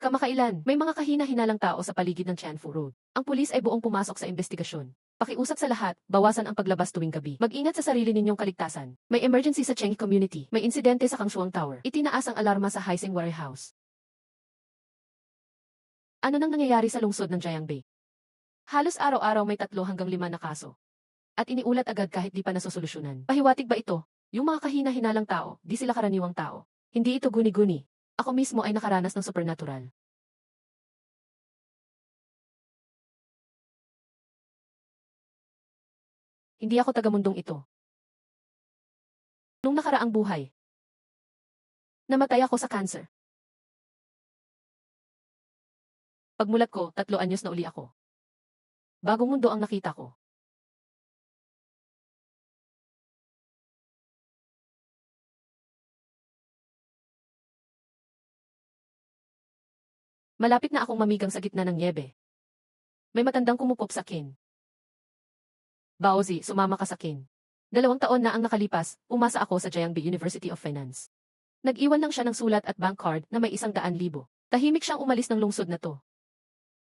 Kamakailan, may mga kahina-hinalang tao sa paligid ng Tianfu Road. Ang pulis ay buong pumasok sa investigasyon. Pakiusap sa lahat, bawasan ang paglabas tuwing gabi. Mag-ingat sa sarili ninyong kaligtasan. May emergency sa Chengi Community. May insidente sa Kangshuang Tower. Itinaas ang alarma sa Haising Warehouse. Ano nang nangyayari sa lungsod ng Jiangbei? Halos araw-araw may 3 hanggang 5 na kaso. At iniulat agad kahit di pa nasosolusyonan. Pahiwatig ba ito? Yung mga kahina-hinalang tao, di sila karaniwang tao. Hindi ito guni-guni. Ako mismo ay nakaranas ng supernatural. Hindi ako taga-mundong ito. Nung nakaraang buhay, namatay ako sa cancer. Pagmulat ko, 3 anyos na uli ako. Bagong mundo ang nakita ko. Malapit na akong mamigang sa gitna ng niebe. May matandang kumupop sa akin. Baozi, sumama ka sa akin. 2 taon na ang nakalipas, umasa ako sa Jiangbei University of Finance. Nag-iwan lang siya ng sulat at bank card na may 100,000. Tahimik siyang umalis ng lungsod na to.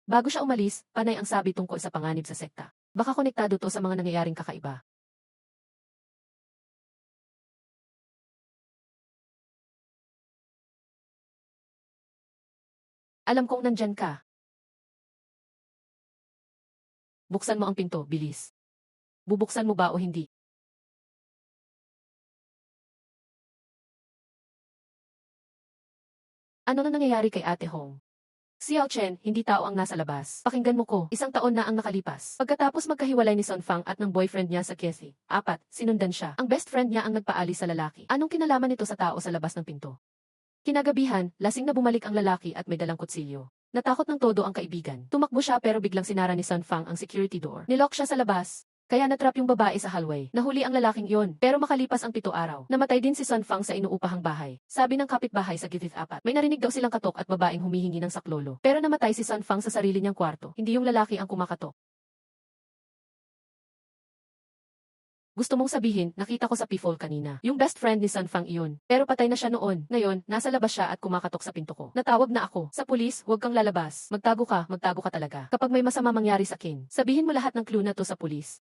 Bago siya umalis, panay ang sabi tungkol sa panganib sa sekta. Baka konektado to sa mga nangyayaring kakaiba. Alam kong nandyan ka. Buksan mo ang pinto, bilis. Bubuksan mo ba o hindi? Ano na nangyayari kay Ate Hong? Si Yao Chen, hindi tao ang nasa labas. Pakinggan mo ko, 1 taon na ang nakalipas. Pagkatapos magkahiwalay ni Son Fang at ng boyfriend niya sa Cathy, 4, sinundan siya. Ang best friend niya ang nagpaalis sa lalaki. Anong kinalaman nito sa tao sa labas ng pinto? Kinagabihan, lasing na bumalik ang lalaki at may dalang kutsilyo. Natakot ng todo ang kaibigan. Tumakbo siya pero biglang sinara ni Son Fang ang security door. Nilock siya sa labas. Kaya natrap yung babae sa hallway. Nahuli ang lalaking iyon, pero makalipas ang 7 araw, namatay din si Son Fang sa inuupahang bahay. Sabi ng kapitbahay sa Githith 4, may narinig daw silang katok at babaeng humihingi ng saklolo. Pero namatay si Son Fang sa sarili niyang kwarto, hindi yung lalaki ang kumakatok. Gusto mong sabihin, nakita ko sa P-Fall kanina. Yung best friend ni Son Fang iyon. Pero patay na siya noon. Ngayon, nasa labas siya at kumakatok sa pinto ko. Natawag na ako. Sa pulis, huwag kang lalabas. Magtago ka talaga. Kapag may masama mangyari sa akin, sabihin mo lahat ng clue na to sa pulis.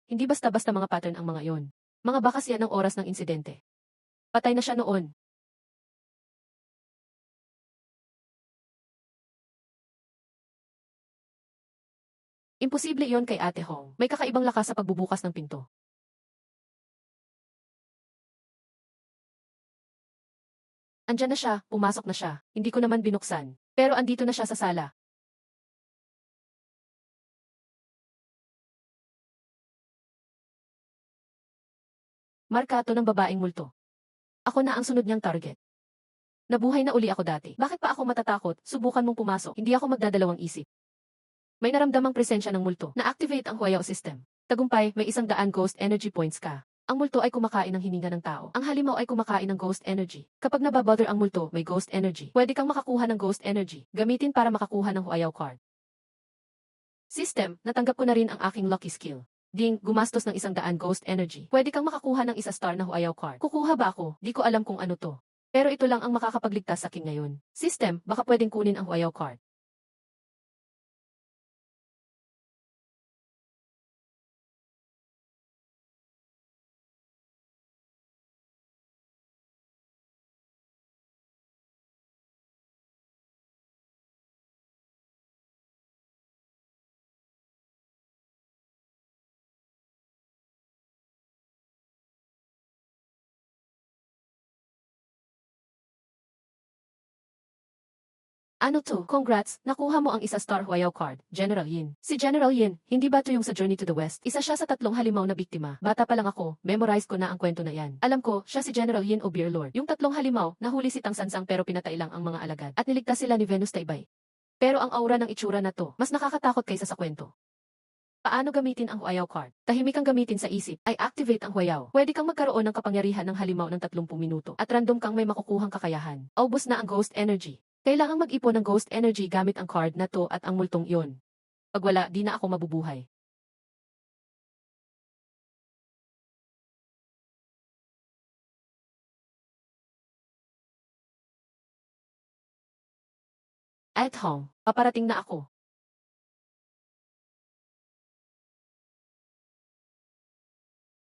Hindi basta-basta mga pattern ang mga iyon. Mga bakas yan ng oras ng insidente. Patay na siya noon. Imposible iyon kay Ate Hong. May kakaibang lakas sa pagbubukas ng pinto. Andyan na siya, pumasok na siya. Hindi ko naman binuksan. Pero andito na siya sa sala. Marka to ng babaeng multo. Ako na ang sunod niyang target. Nabuhay na uli ako dati. Bakit pa ako matatakot? Subukan mong pumasok. Hindi ako magdadalawang isip. May naramdamang presensya ng multo. Na-activate ang Huayao system. Tagumpay, may 100 ghost energy points ka. Ang multo ay kumakain ng hininga ng tao. Ang halimaw ay kumakain ng ghost energy. Kapag nababother ang multo, may ghost energy. Pwede kang makakuha ng ghost energy. Gamitin para makakuha ng Huayao card. System, natanggap ko na rin ang aking lucky skill. Ding, gumastos ng 100 ghost energy. Pwede kang makakuha ng 1 star na Huayao card. Kukuha ba ako? Di ko alam kung ano to. Pero ito lang ang makakapagligtas sa akin ngayon. System, baka pwedeng kunin ang Huayao card. Ano to? Congrats, nakuha mo ang 1 star Huayao card, General Yin. Si General Yin, hindi ba to yung sa Journey to the West? Isa siya sa 3 halimaw na biktima. Bata pa lang ako, memorize ko na ang kwento na yan. Alam ko, siya si General Yin o Beer Lord. Yung 3 halimaw, nahuli si Tang Sansang pero pinatay lang ang mga alagad. At niligtas sila ni Venus Taibay. Pero ang aura ng itsura na to, mas nakakatakot kaysa sa kwento. Paano gamitin ang Huayao card? Tahimik kang gamitin sa isip, ay activate ang Huayao. Pwede kang magkaroon ng kapangyarihan ng halimaw ng 30 minuto, at random kang may makukuhang kakayahan. Ubos na ang ghost energy. Kailangang mag-ipon ng ghost energy gamit ang card na to at ang multong iyon. Pag wala, di na ako mabubuhay. At home, paparating na ako.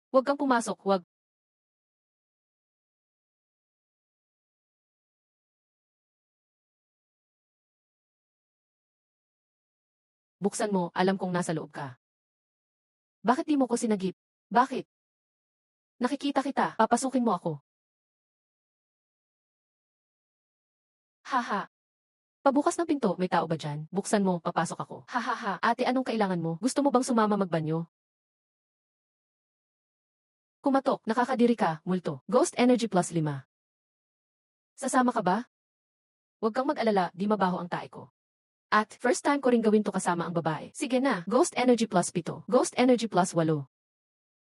Huwag kang pumasok, huwag. Buksan mo, alam kong nasa loob ka. Bakit di mo ko sinagip? Bakit? Nakikita kita, papasukin mo ako. Haha. Pabukas ng pinto, may tao ba dyan? Buksan mo, papasok ako. Hahaha, ate anong kailangan mo? Gusto mo bang sumama magbanyo? Kumatok, nakakadiri ka, multo. Ghost Energy plus 5. Sasama ka ba? Huwag kang mag-alala, di mabaho ang tae ko. At, first time ko rin gawin to kasama ang babae. Sige na, Ghost Energy plus 7. Ghost Energy plus 8.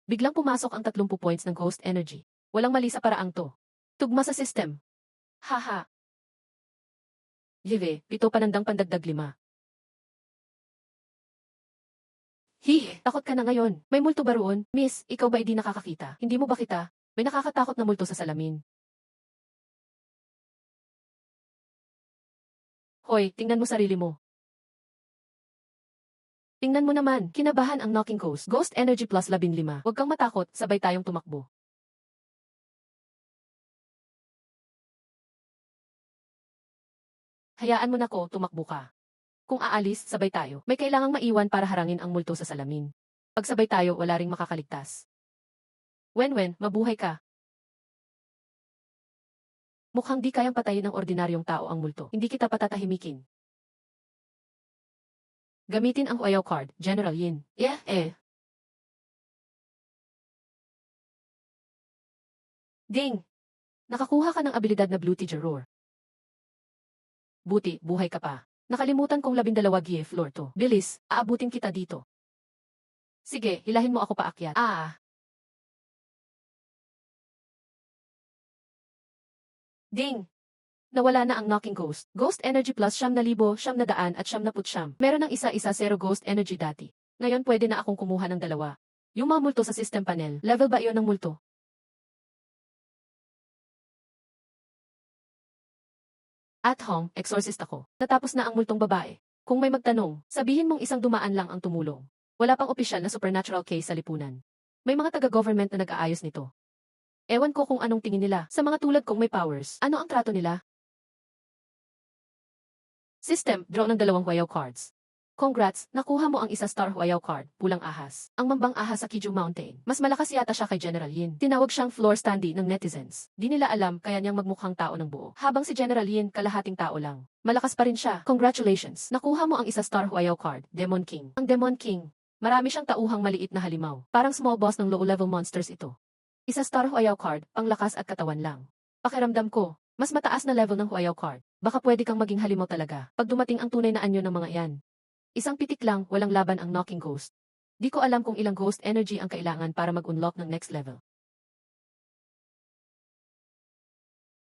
Biglang pumasok ang 30 points ng Ghost Energy. Walang mali sa paraang to. Tugma sa system. Haha. Live, 7 panandang pandagdag 5. Takot ka na ngayon. May multo ba roon? Miss, ikaw ba hindi nakakakita? Hindi mo ba kita? May nakakatakot na multo sa salamin. Hoy, tingnan mo sarili mo. Tingnan mo naman, kinabahan ang knocking ghost. Ghost Energy plus 15. Huwag kang matakot, sabay tayong tumakbo. Hayaan mo na ko, tumakbo ka. Kung aalis, sabay tayo. May kailangang maiwan para harangin ang multo sa salamin. Pag sabay tayo, wala ring makakaligtas. Wen, mabuhay ka. Mukhang di kayang patayin ng ordinaryong tao ang multo. Hindi kita patatahimikin. Gamitin ang Huayaw card, General Yin. Ding! Nakakuha ka ng abilidad na Blue Teacher Roar. Buti, buhay ka pa. Nakalimutan kong 12 GA floor to. Bilis, aabutin kita dito. Sige, hilahin mo ako paakyat. Ding! Nawala na ang knocking ghost. Ghost energy plus 9,000, 900 at 900. Meron ng isa-isa 0 ghost energy dati. Ngayon pwede na akong kumuha ng 2. Yung mga multo sa system panel, level ba iyon ng multo? At home, exorcist ako. Natapos na ang multong babae. Kung may magtanong, sabihin mong isang dumaan lang ang tumulong. Wala pang opisyal na supernatural case sa lipunan. May mga taga-government na nag-aayos nito. Ewan ko kung anong tingin nila sa mga tulad kong may powers. Ano ang trato nila? System, draw ng 2 Huayaw cards. Congrats, nakuha mo ang isa star Huayaw card, pulang ahas. Ang mambang ahas sa Kiju Mountain. Mas malakas yata siya kay General Yin. Tinawag siyang floor standee ng netizens. Di nila alam kaya niyang magmukhang tao ng buo. Habang si General Yin kalahating tao lang. Malakas pa rin siya. Congratulations. Nakuha mo ang isa star Huayaw card, Demon King. Ang Demon King. Marami siyang tauhang maliit na halimaw. Parang small boss ng low-level monsters ito. Isa star Huayaw card, panglakas at katawan lang. Pakiramdam ko, mas mataas na level ng Huayaw card. Baka pwede kang maging halimaw talaga pag dumating ang tunay na anyo ng mga iyan. Isang pitik lang, walang laban ang knocking ghost. Di ko alam kung ilang ghost energy ang kailangan para mag-unlock ng next level.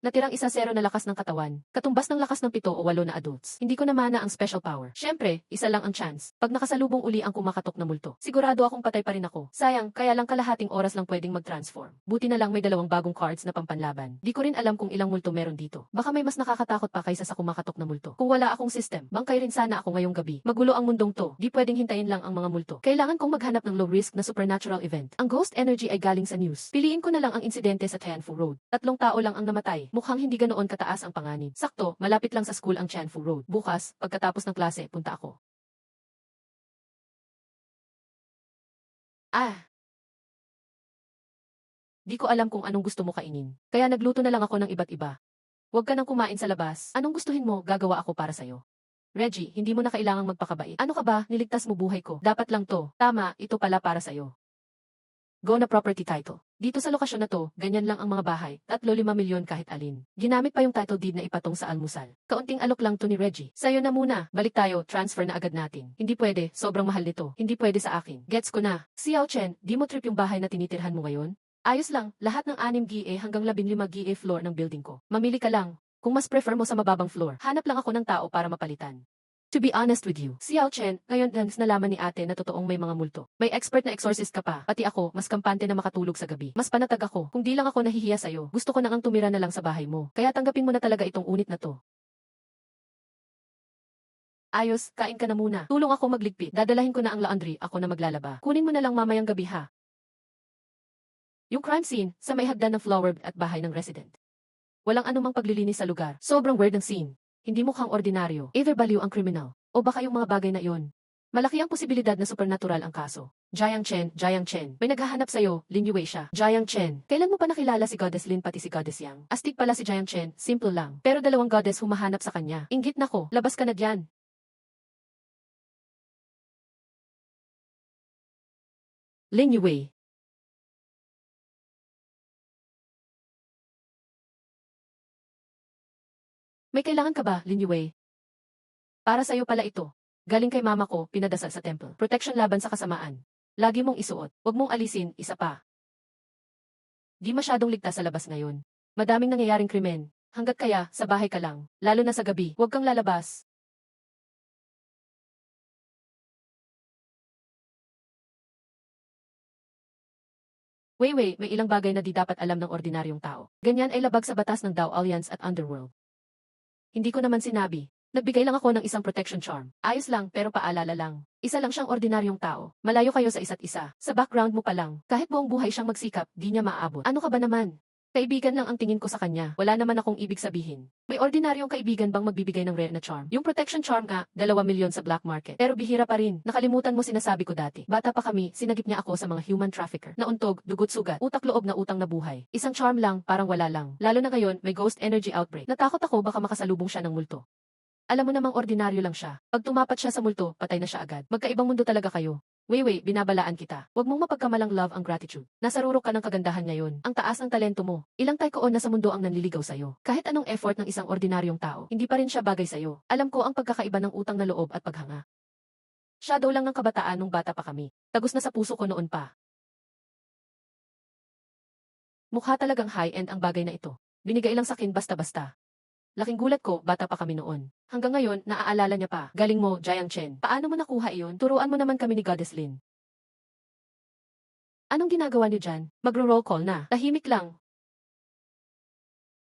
Natirang 1-0 na lakas ng katawan, katumbas ng lakas ng 7 o 8 na adults. Hindi ko namana ang special power. Syempre, isa lang ang chance. Pag nakasalubong uli ang kumakatok na multo, sigurado akong patay pa rin ako. Sayang, kaya lang kalahating oras lang pwedeng mag-transform. Buti na lang may 2 bagong cards na pampanlaban. Di ko rin alam kung ilang multo meron dito. Baka may mas nakakatakot pa kaysa sa kumakatok na multo. Kung wala akong system, bangkay rin sana ako ngayong gabi. Magulo ang mundong to. Di pwedeng hintayin lang ang mga multo. Kailangan kong maghanap ng low risk na supernatural event. Ang ghost energy ay galing sa news. Piliin ko na lang ang insidente sa Tianfu Road. 3 tao lang ang namatay. Mukhang hindi ganoon kataas ang panganib. Sakto, malapit lang sa school ang Tianfu Road. Bukas, pagkatapos ng klase, punta ako. Di ko alam kung anong gusto mo kainin. Kaya nagluto na lang ako ng iba't iba. Huwag ka nang kumain sa labas. Anong gustuhin mo, gagawa ako para sa'yo. Reggie, hindi mo na kailangang magpakabait. Ano ka ba, niligtas mo buhay ko. Dapat lang to. Tama, ito pala para sa'yo. Go na property title. Dito sa lokasyon na to, ganyan lang ang mga bahay, 3-5 milyon kahit alin. Ginamit pa yung title deed na ipatong sa almusal. Kaunting alok lang to ni Reggie. Sa'yo na muna, balik tayo, transfer na agad natin. Hindi pwede, sobrang mahal nito. Hindi pwede sa akin. Gets ko na. Xiao Chen, di mo trip yung bahay na tinitirhan mo ngayon? Ayos lang, lahat ng 6 GA hanggang 15 GA floor ng building ko. Mamili ka lang. Kung mas prefer mo sa mababang floor, hanap lang ako ng tao para mapalitan. To be honest with you, Xiao Chen, ngayon lang nalaman ni ate na totoong may mga multo. May expert na exorcist ka pa, pati ako, mas kampante na makatulog sa gabi. Mas panatag ako, kung di lang ako nahihiya sa'yo, gusto ko na ang tumira na lang sa bahay mo. Kaya tanggapin mo na talaga itong unit na to. Ayos, kain ka na muna. Tulong ako magligpit. Dadalahin ko na ang laundry, ako na maglalaba. Kunin mo na lang mamayang gabi ha. Yung crime scene, sa may hagdan ng flower at bahay ng resident. Walang anumang paglilinis sa lugar. Sobrang weird ang scene. Hindi mukhang ordinaryo. Either baliw ang kriminal, o baka yung mga bagay na iyon. Malaki ang posibilidad na supernatural ang kaso. Jiang Chen, may naghahanap sa'yo, Lin Yue siya. Jiang Chen, kailan mo pa nakilala si Goddess Lin pati si Goddess Yang? Astig pala si Jiang Chen, simple lang. Pero dalawang goddess humahanap sa kanya. Inggit nako, labas ka na diyan. Lin Yue. May kailangan ka ba, Lin Yue? Para sa'yo pala ito. Galing kay mama ko, pinadasal sa temple. Protection laban sa kasamaan. Lagi mong isuot. Huwag mong alisin, isa pa. Di masyadong ligtas sa labas ngayon. Madaming nangyayaring krimen. Hanggat kaya, sa bahay ka lang. Lalo na sa gabi, huwag kang lalabas. Wei, may ilang bagay na di dapat alam ng ordinaryong tao. Ganyan ay labag sa batas ng Dao Alliance at Underworld. Hindi ko naman sinabi. Nagbigay lang ako ng isang protection charm. Ayos lang, pero paalala lang. Isa lang siyang ordinaryong tao. Malayo kayo sa isa't isa. Sa background mo pa lang, kahit buong buhay siyang magsikap, di niya maaabot. Ano ka ba naman? Kaibigan lang ang tingin ko sa kanya. Wala naman akong ibig sabihin. May ordinaryong kaibigan bang magbibigay ng rare na charm? Yung protection charm nga, 2 milyon sa black market. Pero bihira pa rin. Nakalimutan mo sinasabi ko dati. Bata pa kami, sinagip niya ako sa mga human trafficker. Nauntog, dugot sugat, utak loob na utang na buhay. Isang charm lang, parang wala lang. Lalo na ngayon, may ghost energy outbreak. Natakot ako baka makasalubong siya ng multo. Alam mo namang ordinaryo lang siya. Pag tumapat siya sa multo, patay na siya agad. Magkaibang mundo talaga kayo. Wei, binabalaan kita. Huwag mong mapagkamalang love ang gratitude. Nasa rurok ka ng kagandahan ngayon. Ang taas ng talento mo. Ilang taikoon na sa mundo ang nanliligaw sa'yo. Kahit anong effort ng isang ordinaryong tao, hindi pa rin siya bagay sa'yo. Alam ko ang pagkakaiba ng utang na loob at paghanga. Shadow lang ng kabataan nung bata pa kami. Tagos na sa puso ko noon pa. Mukha talagang high-end ang bagay na ito. Binigay lang sa akin basta-basta. Laking gulat ko, bata pa kami noon. Hanggang ngayon, naaalala niya pa. Galing mo, Jiang Chen. Paano mo nakuha iyon? Turuan mo naman kami ni Goddess Lin. Anong ginagawa niyo dyan? Magro-roll call na. Tahimik lang.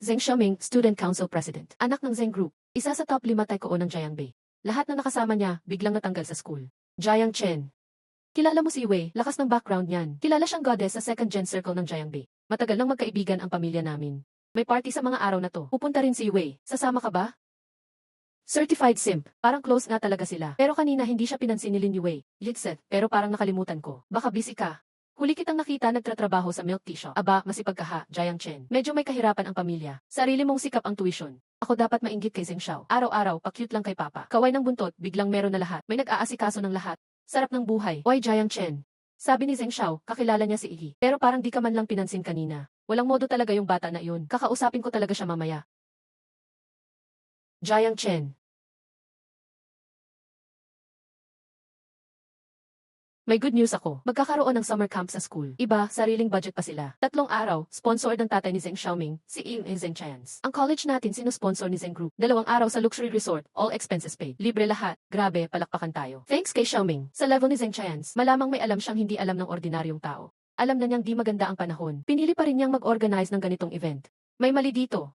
Zheng Xiaoming, Student Council President. Anak ng Zheng Group. Isa sa top 5 taekwondo ng Jiangbei. Lahat na nakasama niya, biglang natanggal sa school. Jiang Chen. Kilala mo si Wei, lakas ng background niyan. Kilala siyang goddess sa second gen circle ng Jiangbei. Matagal nang magkaibigan ang pamilya namin. May party sa mga araw na to. Pupunta rin si Wei. Sasama ka ba? Certified simp. Parang close nga talaga sila. Pero kanina hindi siya pinansin ni Lin Yue. Litset, pero parang nakalimutan ko. Baka busy ka. Huli kitang nakita nagtatrabaho sa milk tea shop. Aba, masipag ka ha, Jiang Chen. Medyo may kahirapan ang pamilya. Sarili mong sikap ang tuition. Ako dapat mainggit kay Zheng Xiao. Araw-araw, pa-cute lang kay Papa. Kaway ng buntot, biglang meron na lahat. May nag-aasikaso ng lahat. Sarap ng buhay. Why Jiang Chen? Sabi ni Zheng Xiao, kakilala niya si Iggy. Pero parang di ka man lang pinansin kanina. Walang modo talaga yung bata na yun. Kakausapin ko talaga siya mamaya. Jiang Chen. May good news ako. Magkakaroon ng summer camp sa school. Iba, sariling budget pa sila. 3 araw, sponsor ng tatay ni Zheng Xiaoming, si Ying and Zheng Chance. Ang college natin sinusponsor ni Zheng Group. 2 araw sa luxury resort, all expenses paid. Libre lahat. Grabe, palakpakan tayo. Thanks kay Xiaoming. Sa level ni Zheng Chance, malamang may alam siyang hindi alam ng ordinaryong tao. Alam na niyang di maganda ang panahon. Pinili pa rin niyang mag-organize ng ganitong event. May mali dito.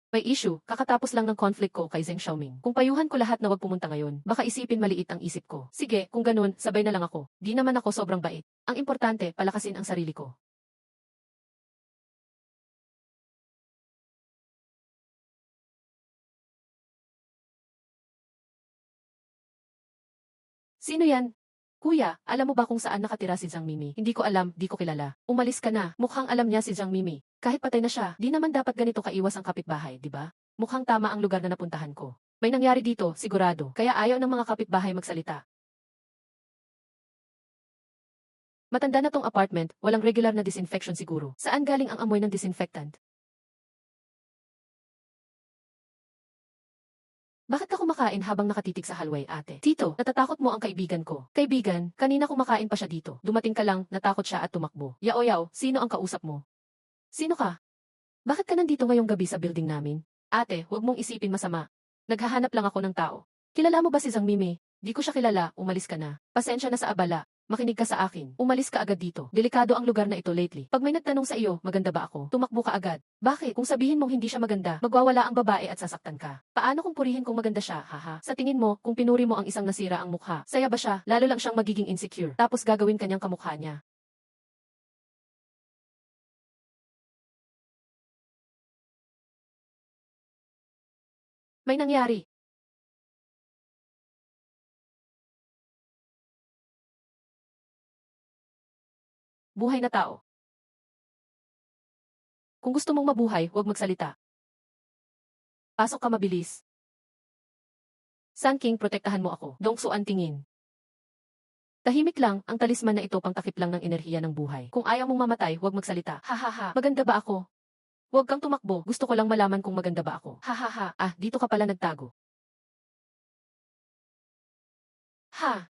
May issue, kakatapos lang ng conflict ko kay Zheng Xiaoming. Kung payuhan ko lahat na wag pumunta ngayon, baka isipin maliit ang isip ko. Sige, kung ganun, sabay na lang ako. Di naman ako sobrang bait. Ang importante, palakasin ang sarili ko. Sino yan? Kuya, alam mo ba kung saan nakatira si Zhang Mimi? Hindi ko alam, di ko kilala. Umalis ka na. Mukhang alam niya si Zhang Mimi. Kahit patay na siya, di naman dapat ganito kaiwas ang kapitbahay, di ba? Mukhang tama ang lugar na napuntahan ko. May nangyari dito, sigurado. Kaya ayaw ng mga kapitbahay magsalita. Matanda na tong apartment, walang regular na disinfection siguro. Saan galing ang amoy ng disinfectant? Bakit ka kumakain habang nakatitig sa hallway, ate? Tito, natatakot mo ang kaibigan ko. Kaibigan, kanina kumakain pa siya dito. Dumating ka lang, natakot siya at tumakbo. Yao, sino ang kausap mo? Sino ka? Bakit ka nandito ngayong gabi sa building namin? Ate, huwag mong isipin masama. Naghahanap lang ako ng tao. Kilala mo ba si Zhang Mimi? Di ko siya kilala, umalis ka na. Pasensya na sa abala. Makinig ka sa akin. Umalis ka agad dito. Delikado ang lugar na ito lately. Pag may nagtanong sa iyo, maganda ba ako? Tumakbo ka agad. Bakit? Kung sabihin mong hindi siya maganda, magwawala ang babae at sasaktan ka. Paano kung purihin kung maganda siya, haha? Sa tingin mo, kung pinuri mo ang isang nasira ang mukha, saya ba siya? Lalo lang siyang magiging insecure. Tapos gagawin kanyang kamukha niya. May nangyari. Buhay na tao. Kung gusto mong mabuhay, huwag magsalita. Pasok ka mabilis. Sun King, protektahan mo ako. Dongsu ang tingin. Tahimik lang, ang talisman na ito pangtakip lang ng enerhiya ng buhay. Kung ayaw mong mamatay, huwag magsalita. Hahaha, maganda ba ako? Huwag kang tumakbo, gusto ko lang malaman kung maganda ba ako. Hahaha, dito ka pala nagtago. Ha!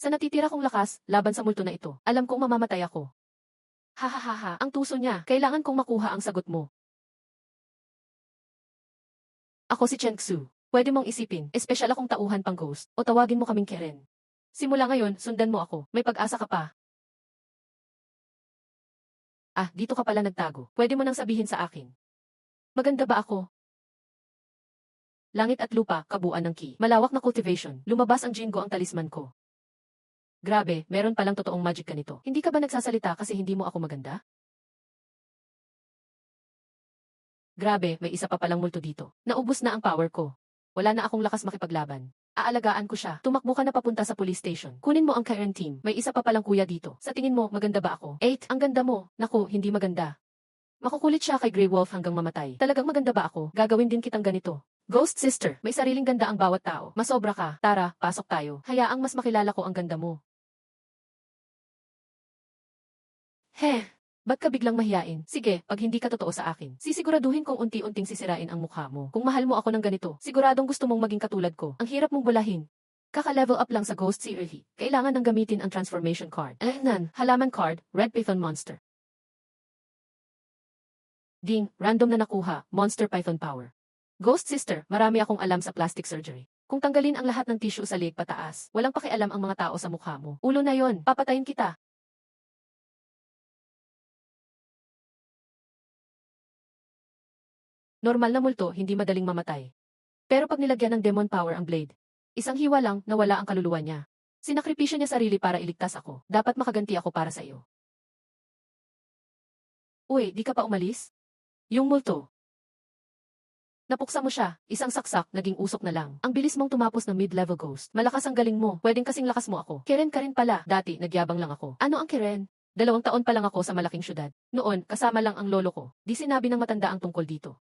Sa natitira kong lakas, laban sa multo na ito, alam kong mamamatay ako. Hahaha, ang tuso niya, kailangan kong makuha ang sagot mo. Ako si Chen Xu. Pwede mong isipin, espesyal akong tauhan pang ghost, o tawagin mo kaming Keren. Simula ngayon, sundan mo ako, may pag-asa ka pa. Dito ka pala nagtago. Pwede mo nang sabihin sa akin. Maganda ba ako? Langit at lupa, kabuuan ng ki. Malawak na cultivation. Lumabas ang Jingo ang talisman ko. Grabe, meron palang totoong magic ka nito. Hindi ka ba nagsasalita kasi hindi mo ako maganda? Grabe, may isa pa palang multo dito. Naubos na ang power ko. Wala na akong lakas makipaglaban. Aalagaan ko siya. Tumakbo ka na papunta sa police station. Kunin mo ang Karen team. May isa pa palang kuya dito. Sa tingin mo, maganda ba ako? 8, ang ganda mo. Naku, hindi maganda. Makukulit siya kay Grey Wolf hanggang mamatay. Talagang maganda ba ako? Gagawin din kitang ganito. Ghost sister, may sariling ganda ang bawat tao. Masobra ka. Tara, pasok tayo. Hayaang mas makilala ko ang ganda mo. Ba't ka biglang mahiyain? Sige, pag hindi ka totoo sa akin, sisiguraduhin kong unti-unting sisirain ang mukha mo. Kung mahal mo ako ng ganito, siguradong gusto mong maging katulad ko. Ang hirap mong bulahin. Kaka-level up lang sa Ghost Series. Kailangan nang gamitin ang transformation card. Halaman card, Red Python Monster. Ding, random na nakuha, Monster Python Power. Ghost Sister, marami akong alam sa plastic surgery. Kung tanggalin ang lahat ng tissue sa leg pataas, walang pakialam ang mga tao sa mukha mo. Ulo na yon, papatayin kita. Normal na multo, hindi madaling mamatay. Pero pag nilagyan ng demon power ang blade, isang hiwa lang, nawala ang kaluluwa niya. Sinakripisyo niya sarili para iligtas ako. Dapat makaganti ako para sa iyo. Uy, di ka pa umalis? Yung multo. Napuksa mo siya, isang saksak, naging usok na lang. Ang bilis mong tumapos ng mid-level ghost. Malakas ang galing mo, pwedeng kasing lakas mo ako. Keren ka rin pala, dati, nagyabang lang ako. Ano ang Keren? 2 taon pa lang ako sa malaking syudad. Noon, kasama lang ang lolo ko. Di sinabi ng matanda ang tungkol dito.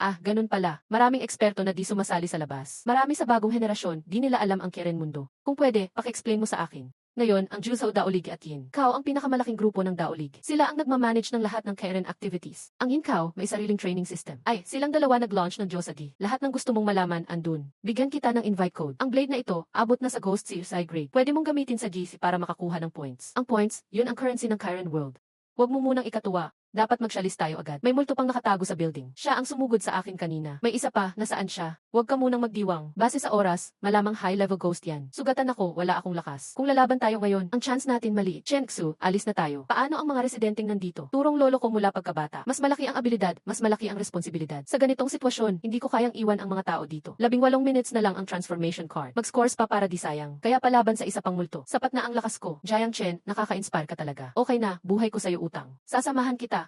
Ganun pala. Maraming eksperto na di sumasali sa labas. Marami sa bagong henerasyon, di nila alam ang Keren mundo. Kung pwede, paki-explain mo sa akin. Ngayon, ang Juzhou Daolig at Yin Kao ang pinakamalaking grupo ng Daolig. Sila ang nagmamanage ng lahat ng Keren activities. Ang Yin Kao may sariling training system. Silang dalawa nag-launch ng Josagi. Lahat ng gusto mong malaman andun. Bigyan kita ng invite code. Ang blade na ito, abot na sa Ghost CSI grade. Pwede mong gamitin sa GC para makakuha ng points. Ang points, yun ang currency ng Keren world. Huwag mo munang ikatuwa. Dapat magsyalis tayo agad. May multo pang nakatago sa building. Siya ang sumugod sa akin kanina. May isa pa, nasaan siya? Huwag ka munang magdiwang. Base sa oras, malamang high-level ghost yan. Sugatan ako, wala akong lakas. Kung lalaban tayo ngayon, ang chance natin maliit. Chen Xu, alis na tayo. Paano ang mga residenteng nandito? Turong lolo ko mula pagkabata. Mas malaki ang abilidad, mas malaki ang responsibilidad. Sa ganitong sitwasyon, hindi ko kayang iwan ang mga tao dito. 18 minutes na lang ang transformation card. Mag-scores pa para di sayang. Kaya palaban sa isa pang multo. Sapat na ang lakas ko. Jiang Chen, nakaka-inspire ka talaga. Okay na, buhay ko sa'yo utang. Sasamahan kita.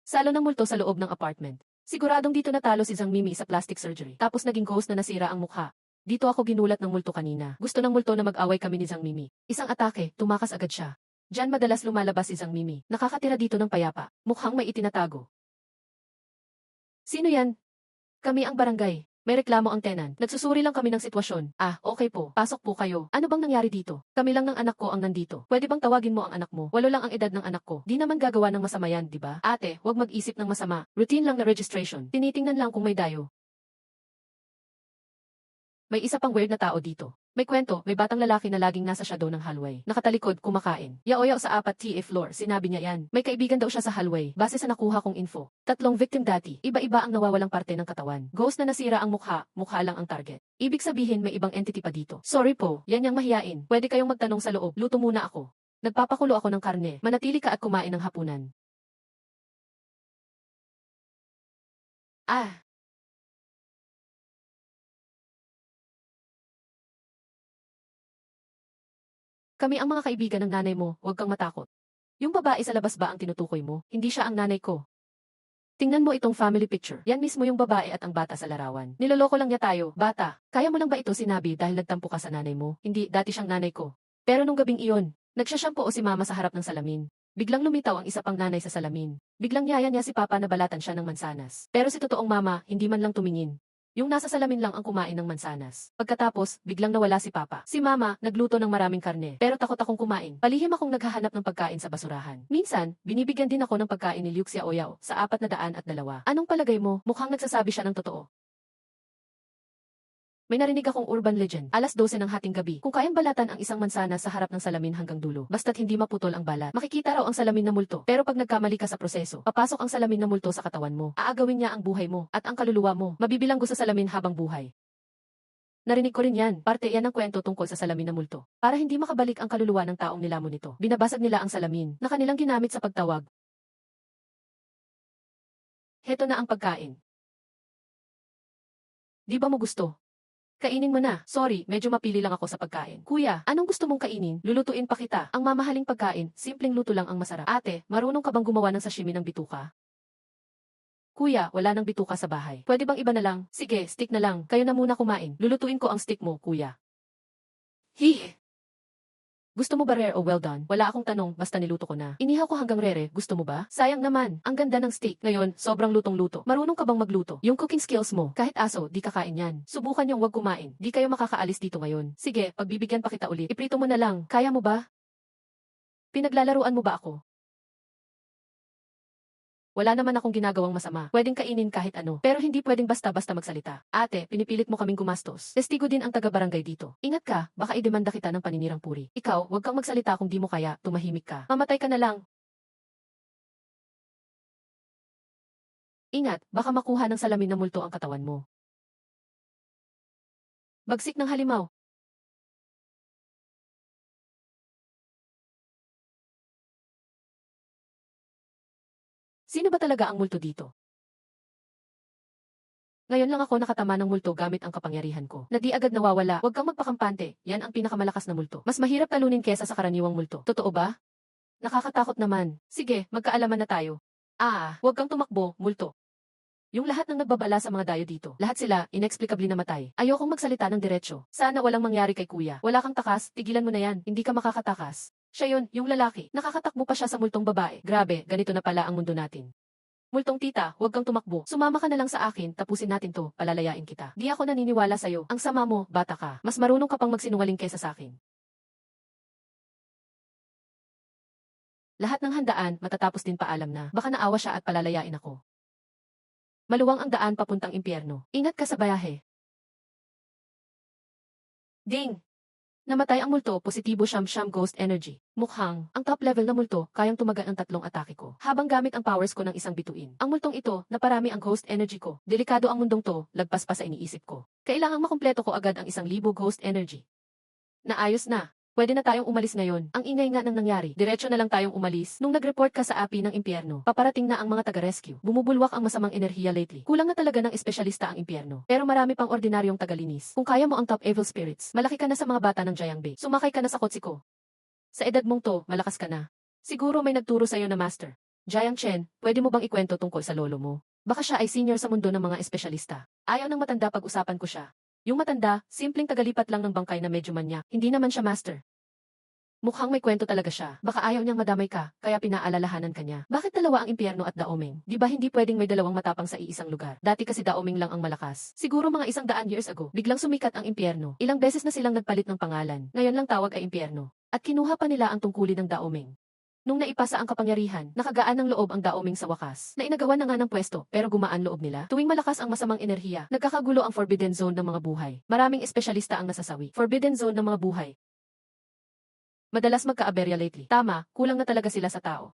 Salo ng multo sa loob ng apartment. Siguradong dito natalo si Zhang Mimi sa plastic surgery. Tapos naging ghost na nasira ang mukha. Dito ako ginulat ng multo kanina. Gusto ng multo na mag-away kami ni Zhang Mimi. Isang atake, tumakas agad siya. Diyan madalas lumalabas si Zhang Mimi. Nakakatira dito ng payapa. Mukhang may itinatago. Sino yan? Kami ang barangay. May reklamo ang tenant. Nagsusuri lang kami ng sitwasyon. Okay po. Pasok po kayo. Ano bang nangyari dito? Kami lang ng anak ko ang nandito. Pwede bang tawagin mo ang anak mo? 8 lang ang edad ng anak ko. Di naman gagawa ng masama yan, di ba? Ate, huwag mag-isip ng masama. Routine lang na registration. Tinitingnan lang kung may dayo. May isa pang weird na tao dito. May kwento, may batang lalaki na laging nasa shadow ng hallway. Nakatalikod, kumakain. Yaoyaw sa 4th floor, sinabi niya yan. May kaibigan daw siya sa hallway, base sa nakuha kong info. 3 victim dati, iba-iba ang nawawalang parte ng katawan. Ghost na nasira ang mukha lang ang target. Ibig sabihin may ibang entity pa dito. Sorry po, yan yang mahiyain. Pwede kayong magtanong sa loob, luto muna ako. Nagpapakulo ako ng karne, manatili ka at kumain ng hapunan. Ah! Kami ang mga kaibigan ng nanay mo, huwag kang matakot. Yung babae sa labas ba ang tinutukoy mo? Hindi siya ang nanay ko. Tingnan mo itong family picture. Yan mismo yung babae at ang bata sa larawan. Niloloko lang niya tayo, bata. Kaya mo lang ba ito sinabi dahil nagtampo ka sa nanay mo? Hindi, dati siyang nanay ko. Pero nung gabing iyon, nagsasyampo o si mama sa harap ng salamin. Biglang lumitaw ang isa pang nanay sa salamin. Biglang niyaya niya si papa na balatan siya ng mansanas. Pero si totoong mama, hindi man lang tumingin. Yung nasa salamin lang ang kumain ng mansanas. Pagkatapos, biglang nawala si Papa. Si Mama, nagluto ng maraming karne. Pero takot akong kumain. Palihim akong naghahanap ng pagkain sa basurahan. Minsan, binibigyan din ako ng pagkain ni Liu Xiaoyao sa 402. Anong palagay mo? Mukhang nagsasabi siya ng totoo. May narinig akong urban legend, 12:00 ng hating gabi, kung kayang balatan ang isang mansanas sa harap ng salamin hanggang dulo, basta't hindi maputol ang balat. Makikita raw ang salamin na multo, pero pag nagkamali ka sa proseso, papasok ang salamin na multo sa katawan mo. Aagawin niya ang buhay mo, at ang kaluluwa mo, mabibilanggo sa salamin habang buhay. Narinig ko rin yan, parte yan ng kwento tungkol sa salamin na multo. Para hindi makabalik ang kaluluwa ng taong nilamon nito, binabasag nila ang salamin, na kanilang ginamit sa pagtawag. Heto na ang pagkain. Di ba mo gusto? Kainin mo na. Sorry, medyo mapili lang ako sa pagkain. Kuya, anong gusto mong kainin? Lulutuin pa kita. Ang mamahaling pagkain, simpleng luto lang ang masarap. Ate, marunong ka bang gumawa ng sashimi ng bituka? Kuya, wala nang bituka sa bahay. Pwede bang iba na lang? Sige, stick na lang. Kayo na muna kumain. Lulutuin ko ang stick mo, kuya. Hi! Gusto mo ba rare o well done? Wala akong tanong, basta niluto ko na. Inihaw ko hanggang rere, gusto mo ba? Sayang naman, ang ganda ng steak. Ngayon, sobrang lutong-luto. Marunong ka bang magluto? Yung cooking skills mo, kahit aso, di kakain yan. Subukan yung wag kumain. Di kayo makakaalis dito ngayon. Sige, pagbibigyan pa kita ulit. Iprito mo na lang. Kaya mo ba? Pinaglalaruan mo ba ako? Wala naman akong ginagawang masama. Pwedeng kainin kahit ano. Pero hindi pwedeng basta-basta magsalita. Ate, pinipilit mo kaming gumastos. Testigo din ang taga-barangay dito. Ingat ka, baka idemanda kita ng paninirang puri. Ikaw, huwag kang magsalita kung di mo kaya, tumahimik ka. Mamatay ka na lang. Ingat, baka makuha ng salamin na multo ang katawan mo. Bagsik ng halimaw. Sino ba talaga ang multo dito? Ngayon lang ako nakatama ng multo gamit ang kapangyarihan ko. Na di agad nawawala, huwag kang magpakampante, yan ang pinakamalakas na multo. Mas mahirap talunin kesa sa karaniwang multo. Totoo ba? Nakakatakot naman. Sige, magkaalaman na tayo. Huwag kang tumakbo, multo. Yung lahat ng nagbabala sa mga dayo dito, lahat sila, inexplicably namatay. Ayokong magsalita ng diretsyo. Sana walang mangyari kay kuya. Wala kang takas, tigilan mo na yan, hindi ka makakatakas. Siya yun, yung lalaki. Nakakatakbo pa siya sa multong babae. Grabe, ganito na pala ang mundo natin. Multong tita, huwag kang tumakbo. Sumama ka na lang sa akin, tapusin natin to, palalayain kita. Di ako naniniwala sa'yo. Ang sama mo, bata ka. Mas marunong ka pang magsinungaling kesa sa akin. Lahat ng handaan, matatapos din paalam na. Baka naawa siya at palalayain ako. Maluwang ang daan papuntang impyerno. Ingat ka sa bayahe. Ding! Namatay ang multo, positibo siyam ghost energy. Mukhang, ang top level na multo, kayang tumagal ang 3 atake ko. Habang gamit ang powers ko ng isang bituin. Ang multong ito, naparami ang ghost energy ko. Delikado ang mundong to, lagpas pa sa iniisip ko. Kailangang makumpleto ko agad ang 1,000 ghost energy. Naayos na. Pwede na tayong umalis ngayon. Ang ingay nga nang nangyari. Diretso na lang tayong umalis. Nung nag-report ka sa api ng impyerno, paparating na ang mga taga-rescue. Bumubulwak ang masamang enerhiya lately. Kulang na talaga ng espesyalista ang impyerno. Pero marami pang ordinaryong tagalinis. Kung kaya mo ang top evil spirits, malaki ka na sa mga bata ng Jiangbei. Sumakay ka na sa kotse ko. Sa edad mong to, malakas ka na. Siguro may nagturo sa'yo na master. Jiang Chen, pwede mo bang ikwento tungkol sa lolo mo? Baka siya ay senior sa mundo ng mga espesyalista. Ayaw ng matanda pag-usapan ko siya. Yung matanda, simpleng tagalipat lang ng bangkay na medyo manyak. Hindi naman siya master. Mukhang may kwento talaga siya. Baka ayaw niyang madamay ka, kaya pinaalalahanan ka niya. Bakit dalawa ang impyerno at Daoming? Di ba hindi pwedeng may dalawang matapang sa iisang lugar? Dati kasi Daoming lang ang malakas. Siguro mga 100 years ago, biglang sumikat ang impyerno. Ilang beses na silang nagpalit ng pangalan. Ngayon lang tawag ay impyerno. At kinuha pa nila ang tungkulin ng Daoming. Nung naipasa ang kapangyarihan, nakagaan ng loob ang Daoming sa wakas. Nainagawan na nga ng pwesto, pero gumaan loob nila. Tuwing malakas ang masamang enerhiya, nagkakagulo ang Forbidden Zone ng mga buhay. Maraming espesyalista ang nasasawi. Forbidden Zone ng mga buhay. Madalas magka-aberya lately. Tama, kulang na talaga sila sa tao.